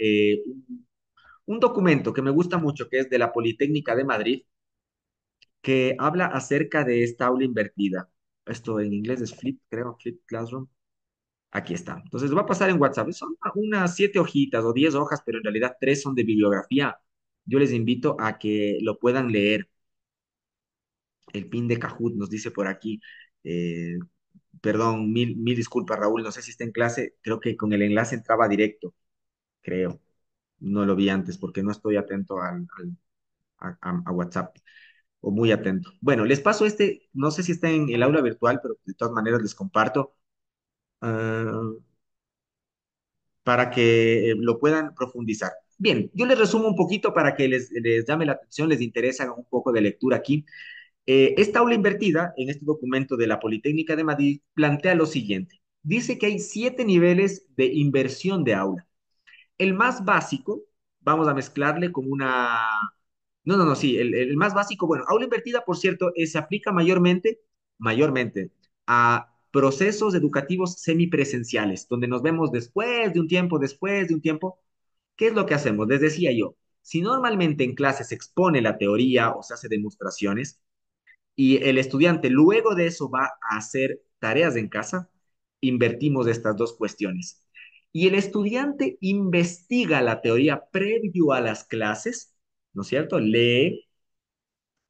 un documento que me gusta mucho, que es de la Politécnica de Madrid, que habla acerca de esta aula invertida. Esto en inglés es Flip, creo, Flip Classroom. Aquí está. Entonces, va a pasar en WhatsApp. Son unas 7 hojitas o 10 hojas, pero en realidad 3 son de bibliografía. Yo les invito a que lo puedan leer. El pin de Kahoot nos dice por aquí. eh, Perdón, mil disculpas, Raúl. No sé si está en clase. Creo que con el enlace entraba directo. Creo. No lo vi antes porque no estoy atento a WhatsApp o muy atento. Bueno, les paso este. No sé si está en el aula virtual, pero de todas maneras les comparto. Ah, para que lo puedan profundizar. Bien, yo les resumo un poquito para que les llame la atención, les interesa un poco de lectura aquí. Esta aula invertida en este documento de la Politécnica de Madrid plantea lo siguiente. Dice que hay 7 niveles de inversión de aula. El más básico, vamos a mezclarle con una... No, no, no, sí, el más básico, bueno, aula invertida, por cierto, se aplica mayormente a procesos educativos semipresenciales, donde nos vemos después de un tiempo. ¿Qué es lo que hacemos? Les decía yo, si normalmente en clase se expone la teoría o se hace demostraciones, y el estudiante luego de eso va a hacer tareas en casa, invertimos estas dos cuestiones. Y el estudiante investiga la teoría previo a las clases, ¿no es cierto? Lee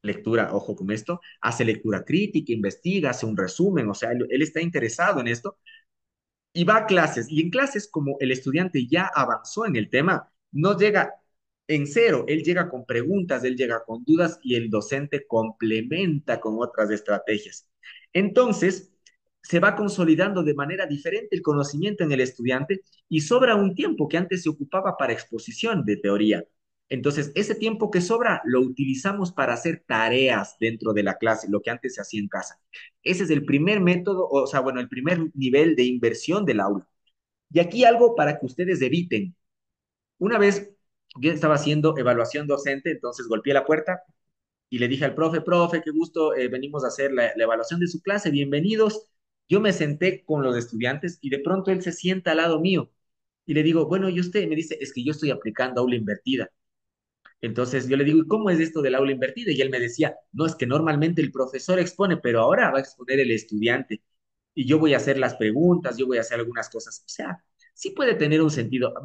lectura, ojo con esto, hace lectura crítica, investiga, hace un resumen, o sea, él está interesado en esto y va a clases. Y en clases, como el estudiante ya avanzó en el tema, no llega en cero, él llega con preguntas, él llega con dudas y el docente complementa con otras estrategias. Entonces, se va consolidando de manera diferente el conocimiento en el estudiante y sobra un tiempo que antes se ocupaba para exposición de teoría. Entonces, ese tiempo que sobra lo utilizamos para hacer tareas dentro de la clase, lo que antes se hacía en casa. Ese es el primer método, o sea, bueno, el primer nivel de inversión del aula. Y aquí algo para que ustedes eviten. Una vez yo estaba haciendo evaluación docente, entonces golpeé la puerta y le dije al profe, qué gusto, venimos a hacer la evaluación de su clase, bienvenidos. Yo me senté con los estudiantes y de pronto él se sienta al lado mío y le digo, bueno, y usted me dice, es que yo estoy aplicando aula invertida. Entonces yo le digo, ¿y cómo es esto del aula invertida? Y él me decía, no, es que normalmente el profesor expone, pero ahora va a exponer el estudiante. Y yo voy a hacer las preguntas, yo voy a hacer algunas cosas. O sea, sí puede tener un sentido,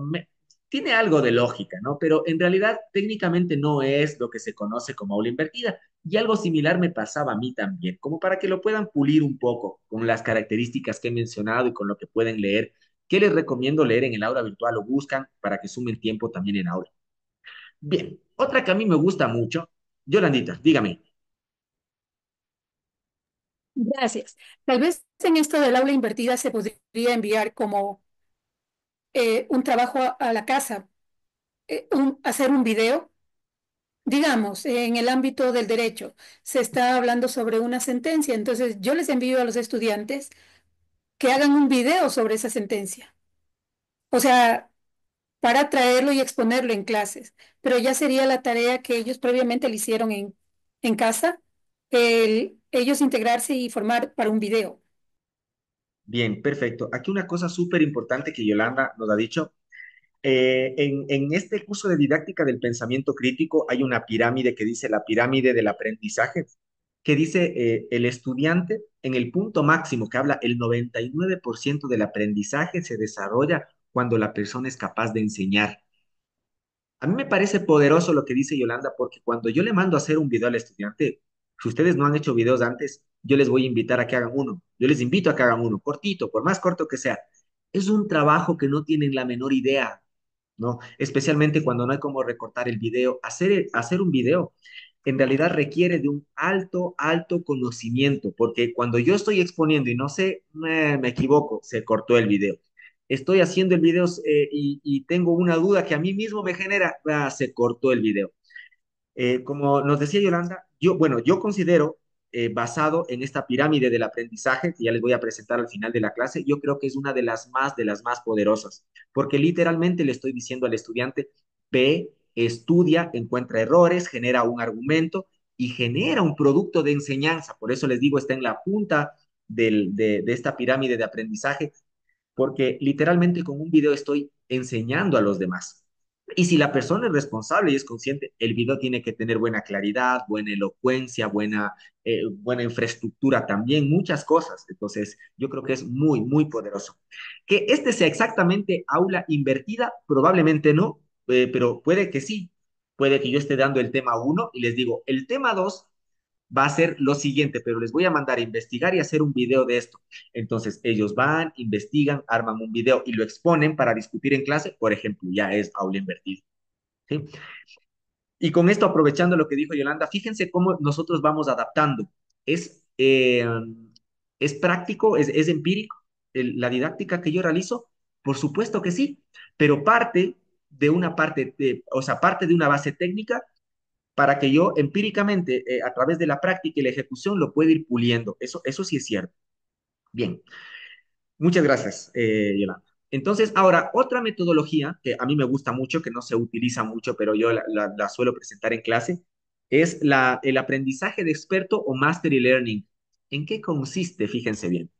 tiene algo de lógica, ¿no? Pero en realidad técnicamente no es lo que se conoce como aula invertida. Y algo similar me pasaba a mí también, como para que lo puedan pulir un poco con las características que he mencionado y con lo que pueden leer. ¿Qué les recomiendo leer en el aula virtual o buscan para que sumen tiempo también en aula? Bien, otra que a mí me gusta mucho, Yolandita, dígame. Gracias. Tal vez en esto del aula invertida se podría enviar como un trabajo a la casa, hacer un video. Digamos, en el ámbito del derecho, se está hablando sobre una sentencia, entonces yo les envío a los estudiantes que hagan un video sobre esa sentencia. O sea, para traerlo y exponerlo en clases, pero ya sería la tarea que ellos previamente le hicieron en casa, ellos integrarse y formar para un video. Bien, perfecto. Aquí una cosa súper importante que Yolanda nos ha dicho. En este curso de didáctica del pensamiento crítico hay una pirámide que dice la pirámide del aprendizaje, que dice el estudiante en el punto máximo que habla el 99% del aprendizaje se desarrolla cuando la persona es capaz de enseñar. A mí me parece poderoso lo que dice Yolanda, porque cuando yo le mando a hacer un video al estudiante, si ustedes no han hecho videos antes, yo les voy a invitar a que hagan uno. Yo les invito a que hagan uno, cortito, por más corto que sea. Es un trabajo que no tienen la menor idea. ¿no? Especialmente cuando no hay cómo recortar el video. Hacer un video en realidad requiere de un alto conocimiento, porque cuando yo estoy exponiendo y no sé, me equivoco, se cortó el video. Estoy haciendo el video y tengo una duda que a mí mismo me genera, se cortó el video. Como nos decía Yolanda, yo considero, basado en esta pirámide del aprendizaje, que ya les voy a presentar al final de la clase, yo creo que es una de las más poderosas, porque literalmente le estoy diciendo al estudiante, ve, estudia, encuentra errores, genera un argumento y genera un producto de enseñanza. Por eso les digo, está en la punta de esta pirámide de aprendizaje, porque literalmente con un video estoy enseñando a los demás. Y si la persona es responsable y es consciente, el video tiene que tener buena claridad, buena elocuencia, buena infraestructura también, muchas cosas. Entonces, yo creo que es muy poderoso. Que este sea exactamente aula invertida, probablemente no, pero puede que sí. Puede que yo esté dando el tema uno y les digo, el tema 2 va a ser lo siguiente, pero les voy a mandar a investigar y hacer un video de esto. Entonces, ellos van, investigan, arman un video y lo exponen para discutir en clase, por ejemplo, ya es aula invertida. ¿Sí? Y con esto, aprovechando lo que dijo Yolanda, fíjense cómo nosotros vamos adaptando. ¿Es, eh, ¿Es práctico, es empírico la didáctica que yo realizo? Por supuesto que sí, pero parte de una base técnica para que yo empíricamente, a través de la práctica y la ejecución, lo pueda ir puliendo. Eso sí es cierto. Bien, muchas gracias, Yolanda. Entonces, ahora, otra metodología que a mí me gusta mucho, que no se utiliza mucho, pero yo la suelo presentar en clase, es el aprendizaje de experto o mastery learning. ¿En qué consiste? Fíjense bien.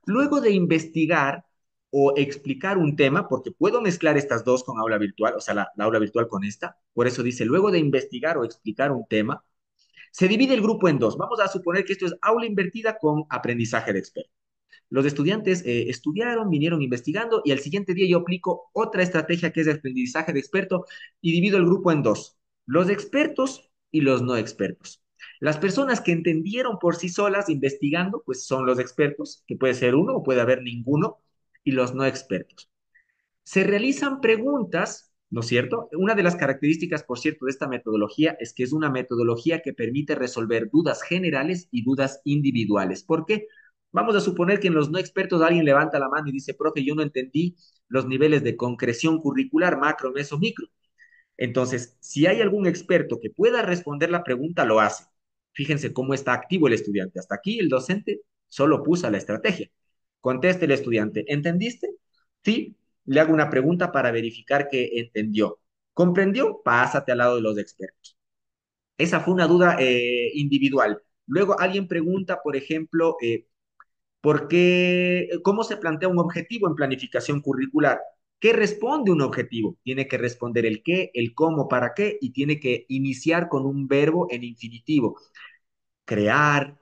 Luego de investigar o explicar un tema, porque puedo mezclar estas dos con aula virtual, o sea, la aula virtual con esta, por eso dice, luego de investigar o explicar un tema, se divide el grupo en dos. Vamos a suponer que esto es aula invertida con aprendizaje de experto. Los estudiantes estudiaron, vinieron investigando y al siguiente día yo aplico otra estrategia que es el aprendizaje de experto y divido el grupo en dos, los expertos y los no expertos. Las personas que entendieron por sí solas investigando, pues son los expertos, que puede ser uno o puede haber ninguno, y los no expertos. Se realizan preguntas, ¿no es cierto? Una de las características, por cierto, de esta metodología es que es una metodología que permite resolver dudas generales y dudas individuales. ¿Por qué? Vamos a suponer que en los no expertos alguien levanta la mano y dice, profe, yo no entendí los niveles de concreción curricular, macro, meso, micro. Entonces, si hay algún experto que pueda responder la pregunta, lo hace. Fíjense cómo está activo el estudiante. Hasta aquí el docente solo puso la estrategia. Conteste el estudiante, ¿entendiste? Sí, le hago una pregunta para verificar que entendió. ¿Comprendió? Pásate al lado de los expertos. Esa fue una duda individual. Luego alguien pregunta, por ejemplo, ¿por qué, cómo se plantea un objetivo en planificación curricular? ¿Qué responde un objetivo? Tiene que responder el qué, el cómo, para qué, y tiene que iniciar con un verbo en infinitivo. Crear,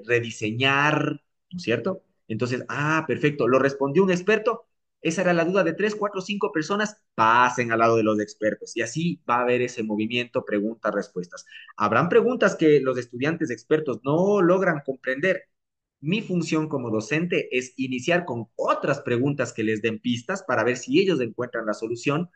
rediseñar, ¿no es cierto? Entonces, perfecto, lo respondió un experto. Esa era la duda de tres, cuatro, cinco personas. Pasen al lado de los expertos. Y así va a haber ese movimiento, preguntas, respuestas. Habrán preguntas que los estudiantes expertos no logran comprender. Mi función como docente es iniciar con otras preguntas que les den pistas para ver si ellos encuentran la solución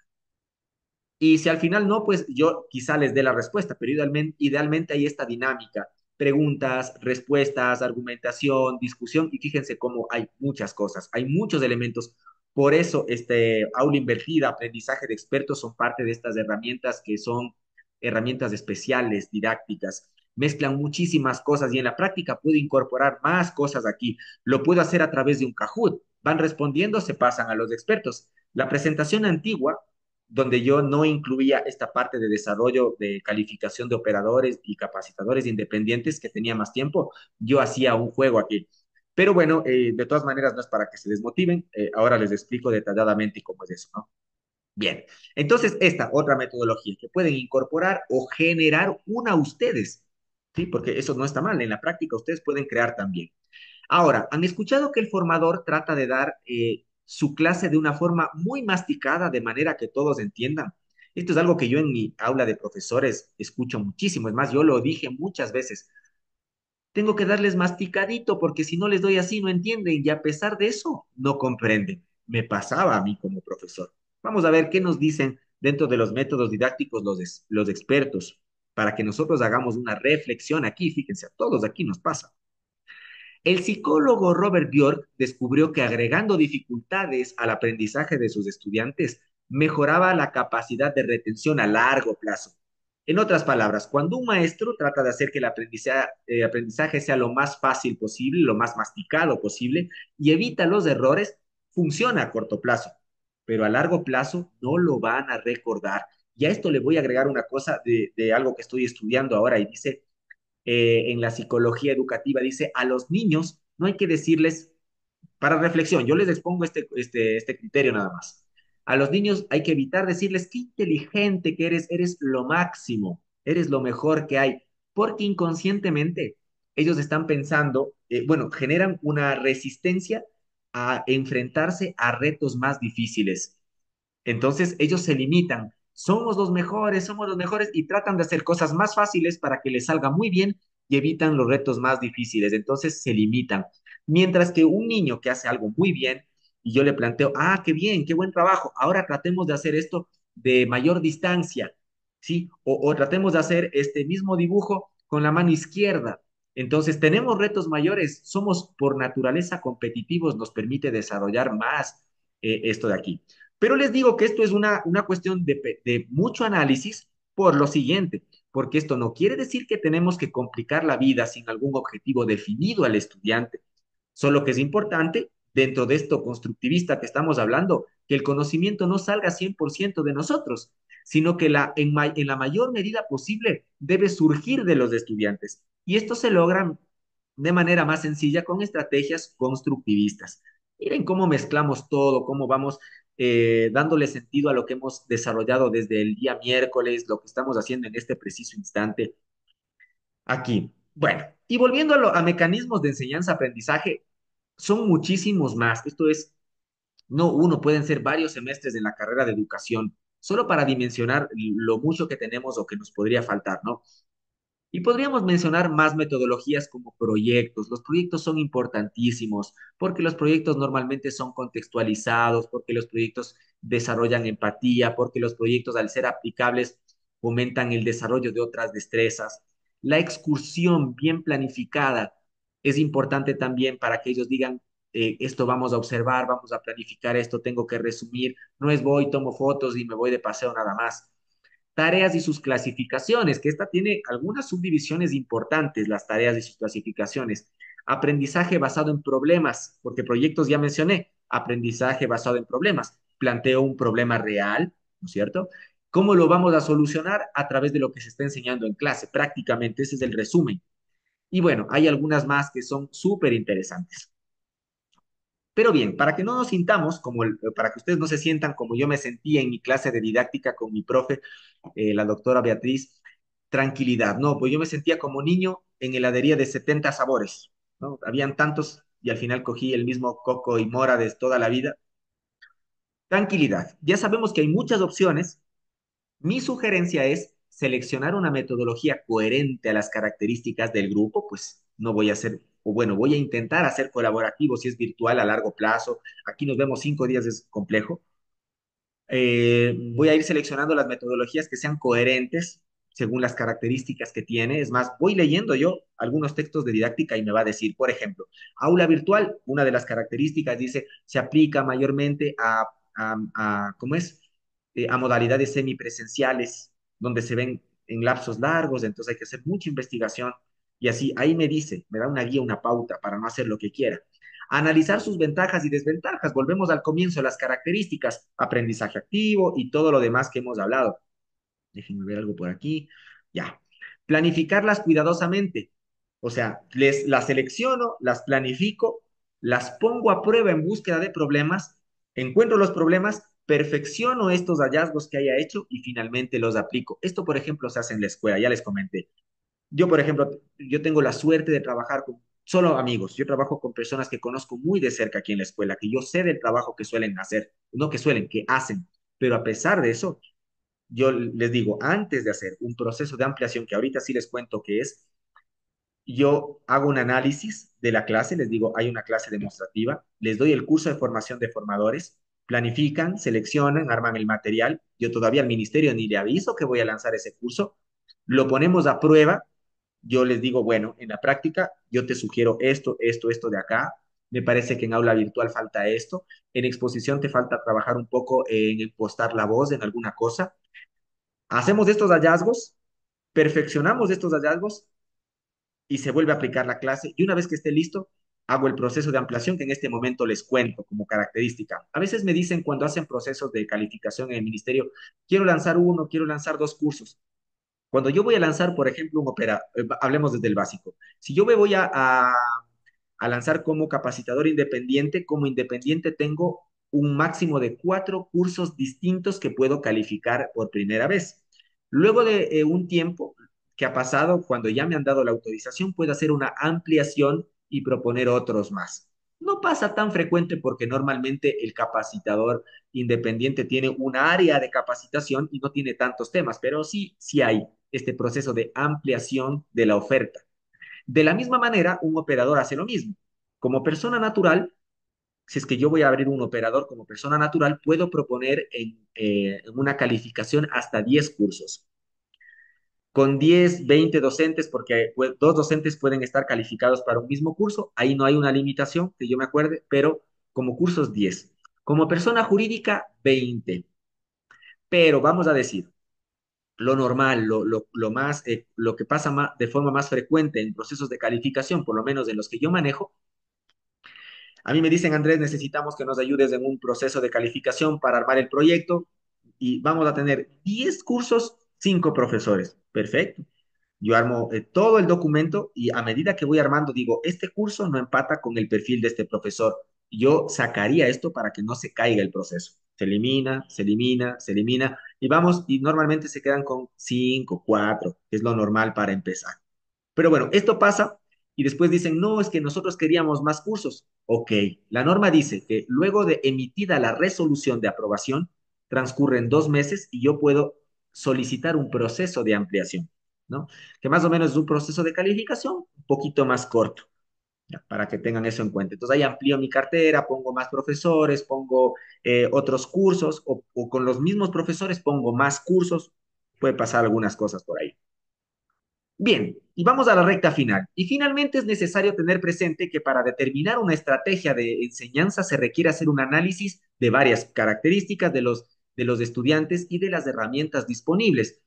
y si al final no, pues yo quizá les dé la respuesta, pero idealmente hay esta dinámica, preguntas, respuestas, argumentación, discusión, y fíjense cómo hay muchas cosas, hay muchos elementos. Por eso este aula invertida, aprendizaje de expertos son parte de estas herramientas que son herramientas especiales, didácticas. Mezclan muchísimas cosas y en la práctica puedo incorporar más cosas aquí. Lo puedo hacer a través de un Kahoot. Van respondiendo, se pasan a los expertos. La presentación antigua donde yo no incluía esta parte de desarrollo de calificación de operadores y capacitadores independientes que tenía más tiempo, yo hacía un juego aquí. Pero bueno, de todas maneras no es para que se desmotiven, ahora les explico detalladamente cómo es eso, ¿no? Bien, entonces esta otra metodología que pueden incorporar o generar una ustedes, ¿sí? Porque eso no está mal, en la práctica ustedes pueden crear también. Ahora, ¿han escuchado que el formador trata de dar su clase de una forma muy masticada, de manera que todos entiendan? Esto es algo que yo en mi aula de profesores escucho muchísimo. Es más, yo lo dije muchas veces. Tengo que darles masticadito porque si no les doy así no entienden y a pesar de eso no comprenden. Me pasaba a mí como profesor. Vamos a ver qué nos dicen dentro de los métodos didácticos los expertos, para que nosotros hagamos una reflexión aquí. Fíjense, a todos aquí nos pasa. El psicólogo Robert Bjork descubrió que agregando dificultades al aprendizaje de sus estudiantes mejoraba la capacidad de retención a largo plazo. En otras palabras, cuando un maestro trata de hacer que el aprendizaje sea lo más fácil posible, lo más masticado posible, y evita los errores, funciona a corto plazo, pero a largo plazo no lo van a recordar. Y a esto le voy a agregar una cosa de algo que estoy estudiando ahora y dice en la psicología educativa, dice, a los niños no hay que decirles, para reflexión, yo les expongo este criterio nada más. A los niños hay que evitar decirles, qué inteligente que eres lo máximo, eres lo mejor que hay, porque inconscientemente ellos están pensando, bueno, generan una resistencia a enfrentarse a retos más difíciles. Entonces ellos se limitan, somos los mejores y tratan de hacer cosas más fáciles para que les salga muy bien y evitan los retos más difíciles. Entonces se limitan. Mientras que un niño que hace algo muy bien y yo le planteo, ah, qué bien, qué buen trabajo, ahora tratemos de hacer esto de mayor distancia, ¿sí? O tratemos de hacer este mismo dibujo con la mano izquierda. Entonces tenemos retos mayores, somos por naturaleza competitivos, nos permite desarrollar más esto de aquí. Pero les digo que esto es una cuestión de mucho análisis por lo siguiente, porque esto no quiere decir que tenemos que complicar la vida sin algún objetivo definido al estudiante, solo que es importante, dentro de esto constructivista que estamos hablando, que el conocimiento no salga 100% de nosotros, sino que en la mayor medida posible debe surgir de los estudiantes. Y esto se logra de manera más sencilla con estrategias constructivistas. Miren cómo mezclamos todo, cómo vamos dándole sentido a lo que hemos desarrollado desde el día miércoles, lo que estamos haciendo en este preciso instante aquí. Bueno, y volviendo a mecanismos de enseñanza-aprendizaje, son muchísimos más. Esto es, no uno, pueden ser varios semestres de la carrera de educación, solo para dimensionar lo mucho que tenemos o que nos podría faltar, ¿no? Y podríamos mencionar más metodologías como proyectos. Los proyectos son importantísimos porque los proyectos normalmente son contextualizados, porque los proyectos desarrollan empatía, porque los proyectos al ser aplicables fomentan el desarrollo de otras destrezas. La excursión bien planificada es importante también para que ellos digan, esto vamos a observar, vamos a planificar esto, tengo que resumir, no es voy, tomo fotos y me voy de paseo nada más. Tareas y sus clasificaciones, que esta tiene algunas subdivisiones importantes, las tareas y sus clasificaciones. Aprendizaje basado en problemas, porque proyectos ya mencioné, aprendizaje basado en problemas. Planteo un problema real, ¿no es cierto? ¿Cómo lo vamos a solucionar? A través de lo que se está enseñando en clase, prácticamente, ese es el resumen. Y bueno, hay algunas más que son súper interesantes. Pero bien, para que no nos sintamos como para que ustedes no se sientan como yo me sentía en mi clase de didáctica con mi profe, la doctora Beatriz, tranquilidad. No, pues yo me sentía como niño en heladería de 70 sabores, ¿no? Habían tantos y al final cogí el mismo coco y mora de toda la vida. Tranquilidad. Ya sabemos que hay muchas opciones. Mi sugerencia es seleccionar una metodología coherente a las características del grupo, pues no voy a hacer, o bueno, voy a intentar hacer colaborativo si es virtual a largo plazo. Aquí nos vemos 5 días, es complejo. Voy a ir seleccionando las metodologías que sean coherentes según las características que tiene. Es más, voy leyendo yo algunos textos de didáctica y me va a decir, por ejemplo, aula virtual, una de las características dice, se aplica mayormente ¿cómo es? A modalidades semipresenciales, donde se ven en lapsos largos, entonces hay que hacer mucha investigación. Y así, ahí me dice, me da una guía, una pauta para no hacer lo que quiera. Analizar sus ventajas y desventajas. Volvemos al comienzo, las características, aprendizaje activo y todo lo demás que hemos hablado. Déjenme ver algo por aquí. Ya. Planificarlas cuidadosamente. O sea, las selecciono, las planifico, las pongo a prueba en búsqueda de problemas, encuentro los problemas, perfecciono estos hallazgos que haya hecho y finalmente los aplico. Esto, por ejemplo, se hace en la escuela, ya les comenté. Yo, por ejemplo, yo tengo la suerte de trabajar con solo amigos. Yo trabajo con personas que conozco muy de cerca aquí en la escuela, que yo sé del trabajo que suelen hacer, no que suelen, que hacen. Pero a pesar de eso, yo les digo, antes de hacer un proceso de ampliación, que ahorita sí les cuento qué es, yo hago un análisis de la clase, les digo, hay una clase demostrativa, les doy el curso de formación de formadores, planifican, seleccionan, arman el material. Yo todavía al ministerio ni le aviso que voy a lanzar ese curso. Lo ponemos a prueba. Yo les digo, bueno, en la práctica yo te sugiero esto, esto, esto de acá. Me parece que en aula virtual falta esto. En exposición te falta trabajar un poco en impostar la voz en alguna cosa. Hacemos estos hallazgos, perfeccionamos estos hallazgos y se vuelve a aplicar la clase. Y una vez que esté listo, hago el proceso de ampliación que en este momento les cuento como característica. A veces me dicen cuando hacen procesos de calificación en el ministerio, quiero lanzar uno, quiero lanzar dos cursos. Cuando yo voy a lanzar, por ejemplo, hablemos desde el básico. Si yo me voy a lanzar como capacitador independiente, como independiente tengo un máximo de 4 cursos distintos que puedo calificar por primera vez. Luego de un tiempo que ha pasado, cuando ya me han dado la autorización, puedo hacer una ampliación y proponer otros más. No pasa tan frecuente porque normalmente el capacitador independiente tiene un área de capacitación y no tiene tantos temas, pero sí, sí hay este proceso de ampliación de la oferta. De la misma manera, un operador hace lo mismo. Como persona natural, si es que yo voy a abrir un operador como persona natural, puedo proponer en una calificación hasta 10 cursos. Con 10, 20 docentes, porque pues, dos docentes pueden estar calificados para un mismo curso, ahí no hay una limitación, que yo me acuerde, pero como cursos 10. Como persona jurídica, 20. Pero vamos a decir, lo normal, lo que pasa más, de forma más frecuente en procesos de calificación, por lo menos en los que yo manejo, a mí me dicen, Andrés, necesitamos que nos ayudes en un proceso de calificación para armar el proyecto y vamos a tener 10 cursos, 5 profesores. Perfecto. Yo armo todo el documento y a medida que voy armando, digo, este curso no empata con el perfil de este profesor. Yo sacaría esto para que no se caiga el proceso. Se elimina, se elimina, se elimina y vamos, y normalmente se quedan con 5, 4, que es lo normal para empezar. Pero bueno, esto pasa y después dicen, no, es que nosotros queríamos más cursos. Ok, la norma dice que luego de emitida la resolución de aprobación, transcurren 2 meses y yo puedo solicitar un proceso de ampliación, ¿no? Que más o menos es un proceso de calificación un poquito más corto, ¿ya? Para que tengan eso en cuenta. Entonces ahí amplío mi cartera, pongo más profesores, pongo otros cursos o con los mismos profesores pongo más cursos. Puede pasar algunas cosas por ahí. Bien, y vamos a la recta final. Y finalmente es necesario tener presente que para determinar una estrategia de enseñanza se requiere hacer un análisis de varias características de los estudiantes y de las herramientas disponibles,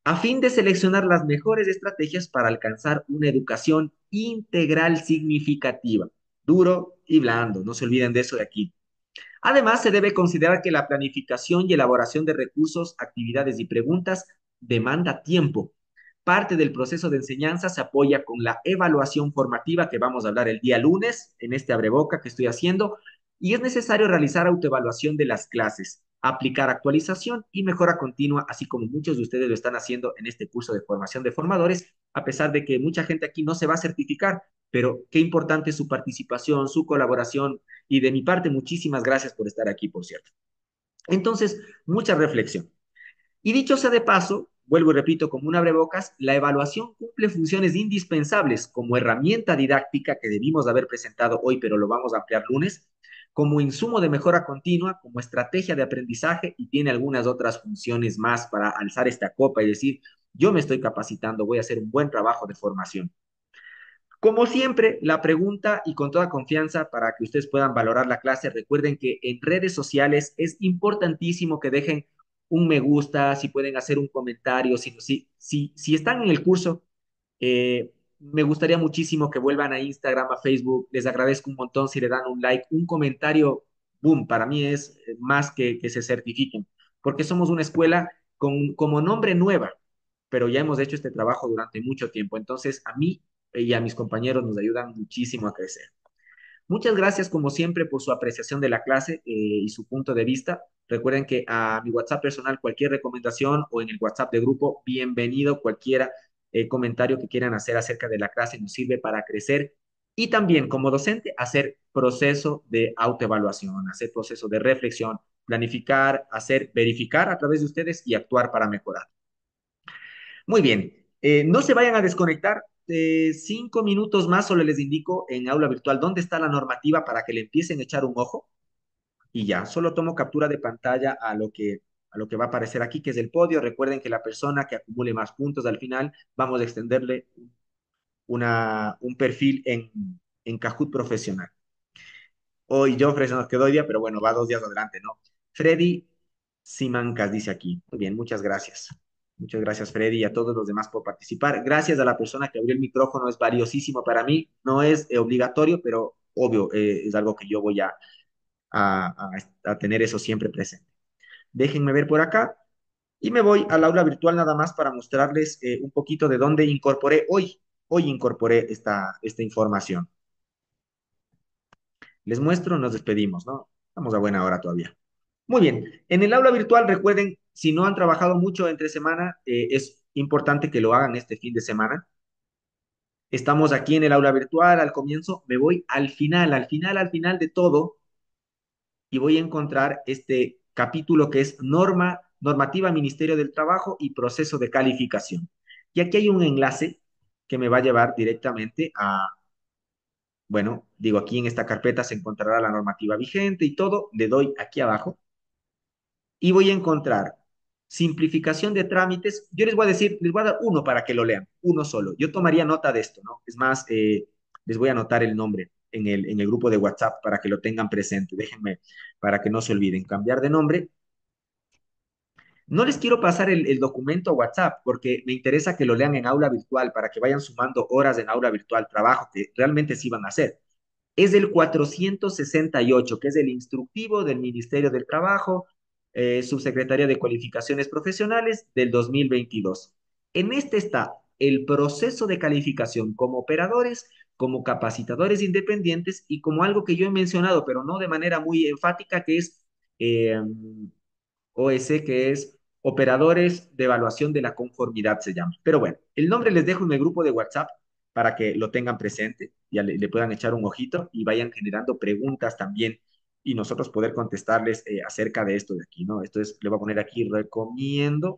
a fin de seleccionar las mejores estrategias para alcanzar una educación integral significativa. Duro y blando, no se olviden de eso de aquí. Además, se debe considerar que la planificación y elaboración de recursos, actividades y preguntas demanda tiempo. Parte del proceso de enseñanza se apoya con la evaluación formativa que vamos a hablar el día lunes en este abreboca que estoy haciendo y es necesario realizar autoevaluación de las clases, aplicar actualización y mejora continua, así como muchos de ustedes lo están haciendo en este curso de formación de formadores, a pesar de que mucha gente aquí no se va a certificar, pero qué importante es su participación, su colaboración y de mi parte muchísimas gracias por estar aquí, por cierto. Entonces, mucha reflexión. Y dicho sea de paso, vuelvo y repito, como un abrebocas, la evaluación cumple funciones indispensables como herramienta didáctica que debimos haber presentado hoy, pero lo vamos a ampliar lunes, como insumo de mejora continua, como estrategia de aprendizaje y tiene algunas otras funciones más para alzar esta copa y decir, yo me estoy capacitando, voy a hacer un buen trabajo de formación. Como siempre, la pregunta y con toda confianza para que ustedes puedan valorar la clase, recuerden que en redes sociales es importantísimo que dejen un me gusta, si pueden hacer un comentario, si están en el curso, me gustaría muchísimo que vuelvan a Instagram, a Facebook, les agradezco un montón si le dan un like, un comentario, boom, para mí es más que se certifiquen, porque somos una escuela como nombre nueva, pero ya hemos hecho este trabajo durante mucho tiempo, entonces a mí y a mis compañeros nos ayudan muchísimo a crecer. Muchas gracias, como siempre, por su apreciación de la clase y su punto de vista. Recuerden que a mi WhatsApp personal, cualquier recomendación o en el WhatsApp de grupo, bienvenido. Cualquier comentario que quieran hacer acerca de la clase nos sirve para crecer. Y también, como docente, hacer proceso de autoevaluación, hacer proceso de reflexión, planificar, hacer, verificar a través de ustedes y actuar para mejorar. Muy bien, no se vayan a desconectar. 5 minutos más solo les indico en aula virtual dónde está la normativa para que le empiecen a echar un ojo. y ya, solo tomo captura de pantalla a lo que va a aparecer aquí, que es el podio. Recuerden que la persona que acumule más puntos al final, vamos a extenderle un perfil en Kahoot profesional. Hoy Joffrey se nos quedó hoy día, pero bueno, va 2 días adelante, ¿no? Freddy Simancas dice aquí. Muy bien, muchas gracias. Muchas gracias, Freddy, y a todos los demás por participar. Gracias a la persona que abrió el micrófono, es valiosísimo para mí. No es obligatorio, pero obvio, es algo que yo voy a tener eso siempre presente. Déjenme ver por acá y me voy al aula virtual nada más para mostrarles un poquito de dónde incorporé hoy. Hoy incorporé esta información. Les muestro, nos despedimos, ¿no? Estamos a buena hora todavía. Muy bien, en el aula virtual recuerden, si no han trabajado mucho entre semana, es importante que lo hagan este fin de semana. Estamos aquí en el aula virtual, al comienzo, me voy al final de todo y voy a encontrar este capítulo que es normativa Ministerio del Trabajo y proceso de calificación. Y aquí hay un enlace que me va a llevar directamente a, bueno, digo, aquí en esta carpeta se encontrará la normativa vigente y todo, le doy aquí abajo y voy a encontrar simplificación de trámites. Yo les voy a decir, les voy a dar uno para que lo lean, uno solo. Yo tomaría nota de esto, ¿no? Es más, les voy a anotar el nombre en el grupo de WhatsApp para que lo tengan presente. Déjenme, para que no se olviden, cambiar de nombre. No les quiero pasar el documento a WhatsApp porque me interesa que lo lean en aula virtual para que vayan sumando horas en aula virtual, trabajo que realmente sí van a hacer. Es el 468, que es el instructivo del Ministerio del Trabajo, Subsecretaría de Cualificaciones Profesionales del 2022. En este está el proceso de calificación como operadores, como capacitadores independientes y como algo que yo he mencionado, pero no de manera muy enfática, que es eh, OS, que es Operadores de Evaluación de la Conformidad, se llama. Pero bueno, el nombre les dejo en el grupo de WhatsApp para que lo tengan presente, ya le puedan echar un ojito y vayan generando preguntas también y nosotros poder contestarles acerca de esto de aquí, ¿no? Esto es, le voy a poner aquí, recomiendo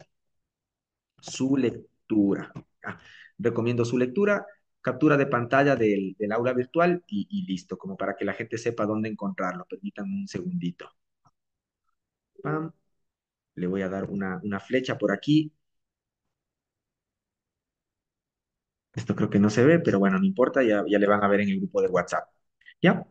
su lectura. Ah, recomiendo su lectura, captura de pantalla del aula virtual y listo, como para que la gente sepa dónde encontrarlo. Permítanme un segundito. Pam, le voy a dar una flecha por aquí. Esto creo que no se ve, pero bueno, no importa, ya le van a ver en el grupo de WhatsApp. ¿Ya?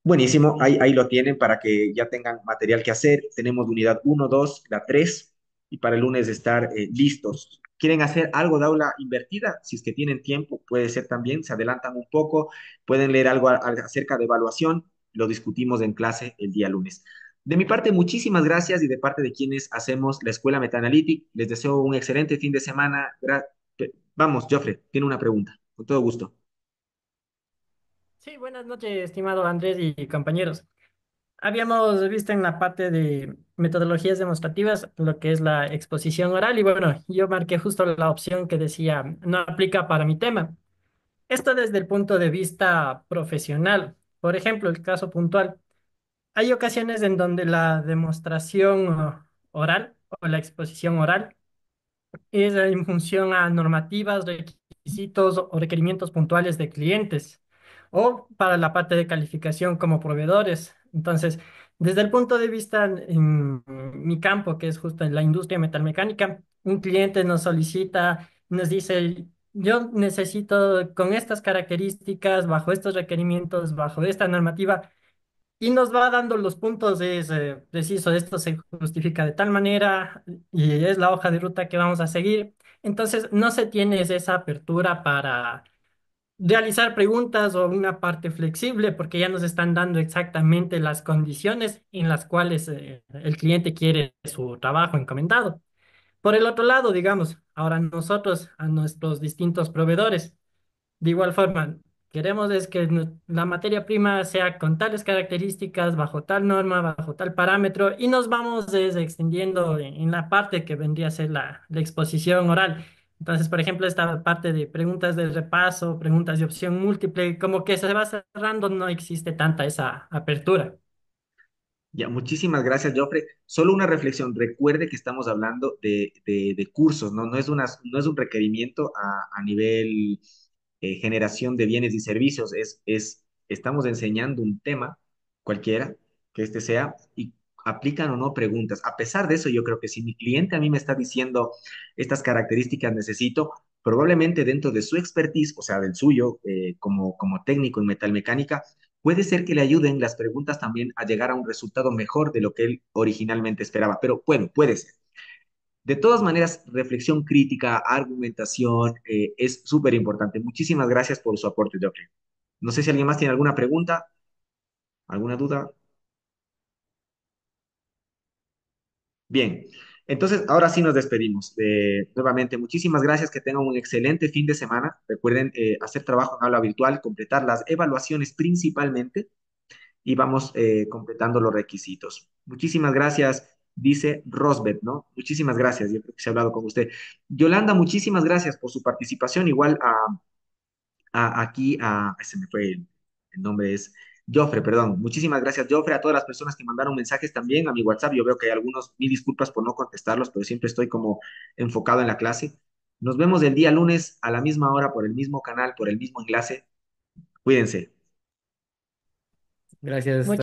Buenísimo, ahí lo tienen para que ya tengan material que hacer. Tenemos unidad uno, 2, la 3 y para el lunes estar listos. ¿Quieren hacer algo de aula invertida? Si es que tienen tiempo, puede ser también, se adelantan un poco, pueden leer algo acerca de evaluación, lo discutimos en clase el día lunes. De mi parte, muchísimas gracias y de parte de quienes hacemos la Escuela Metaanalytic, les deseo un excelente fin de semana. Vamos, Joffre, tiene una pregunta, con todo gusto. Sí, buenas noches, estimado Andrés y compañeros. Habíamos visto en la parte de metodologías demostrativas lo que es la exposición oral y bueno, yo marqué justo la opción que decía no aplica para mi tema. Esto desde el punto de vista profesional. Por ejemplo, el caso puntual. Hay ocasiones en donde la demostración oral o la exposición oral es en función a normativas, requisitos o requerimientos puntuales de clientes o para la parte de calificación como proveedores. Entonces, desde el punto de vista en mi campo, que es justo en la industria metalmecánica, un cliente nos solicita, nos dice, yo necesito con estas características, bajo estos requerimientos, bajo esta normativa, y nos va dando los puntos, es preciso, esto se justifica de tal manera y es la hoja de ruta que vamos a seguir. Entonces, no se tiene esa apertura para realizar preguntas o una parte flexible porque ya nos están dando exactamente las condiciones en las cuales el cliente quiere su trabajo encomendado. Por el otro lado, digamos, ahora nosotros a nuestros distintos proveedores. De igual forma, queremos es que la materia prima sea con tales características, bajo tal norma, bajo tal parámetro, y nos vamos extendiendo en la parte que vendría a ser la exposición oral. Entonces, por ejemplo, esta parte de preguntas de repaso, preguntas de opción múltiple, como que se va cerrando, no existe tanta esa apertura. Ya, muchísimas gracias, Joffre. Solo una reflexión. Recuerde que estamos hablando de cursos, ¿no? No es un requerimiento a nivel generación de bienes y servicios. Estamos enseñando un tema cualquiera, que este sea, y aplican o no preguntas. A pesar de eso, yo creo que si mi cliente a mí me está diciendo estas características necesito, probablemente dentro de su expertise, o sea, del suyo, como técnico en metalmecánica, puede ser que le ayuden las preguntas también a llegar a un resultado mejor de lo que él originalmente esperaba. Pero bueno, puede ser. De todas maneras, reflexión crítica, argumentación, es súper importante. Muchísimas gracias por su aporte, Geoffrey. No sé si alguien más tiene alguna pregunta, alguna duda. Bien, entonces ahora sí nos despedimos. Nuevamente, muchísimas gracias, que tengan un excelente fin de semana. Recuerden hacer trabajo en aula virtual, completar las evaluaciones principalmente y vamos completando los requisitos. Muchísimas gracias, dice Rosbeth, ¿no? Muchísimas gracias, yo creo que se ha hablado con usted. Yolanda, muchísimas gracias por su participación. Igual se me fue el nombre, es Jofre, perdón. Muchísimas gracias, Jofre, a todas las personas que mandaron mensajes también a mi WhatsApp. Yo veo que hay algunos, mil disculpas por no contestarlos, pero siempre estoy como enfocado en la clase. Nos vemos el día lunes a la misma hora por el mismo canal, por el mismo enlace. Cuídense. Gracias.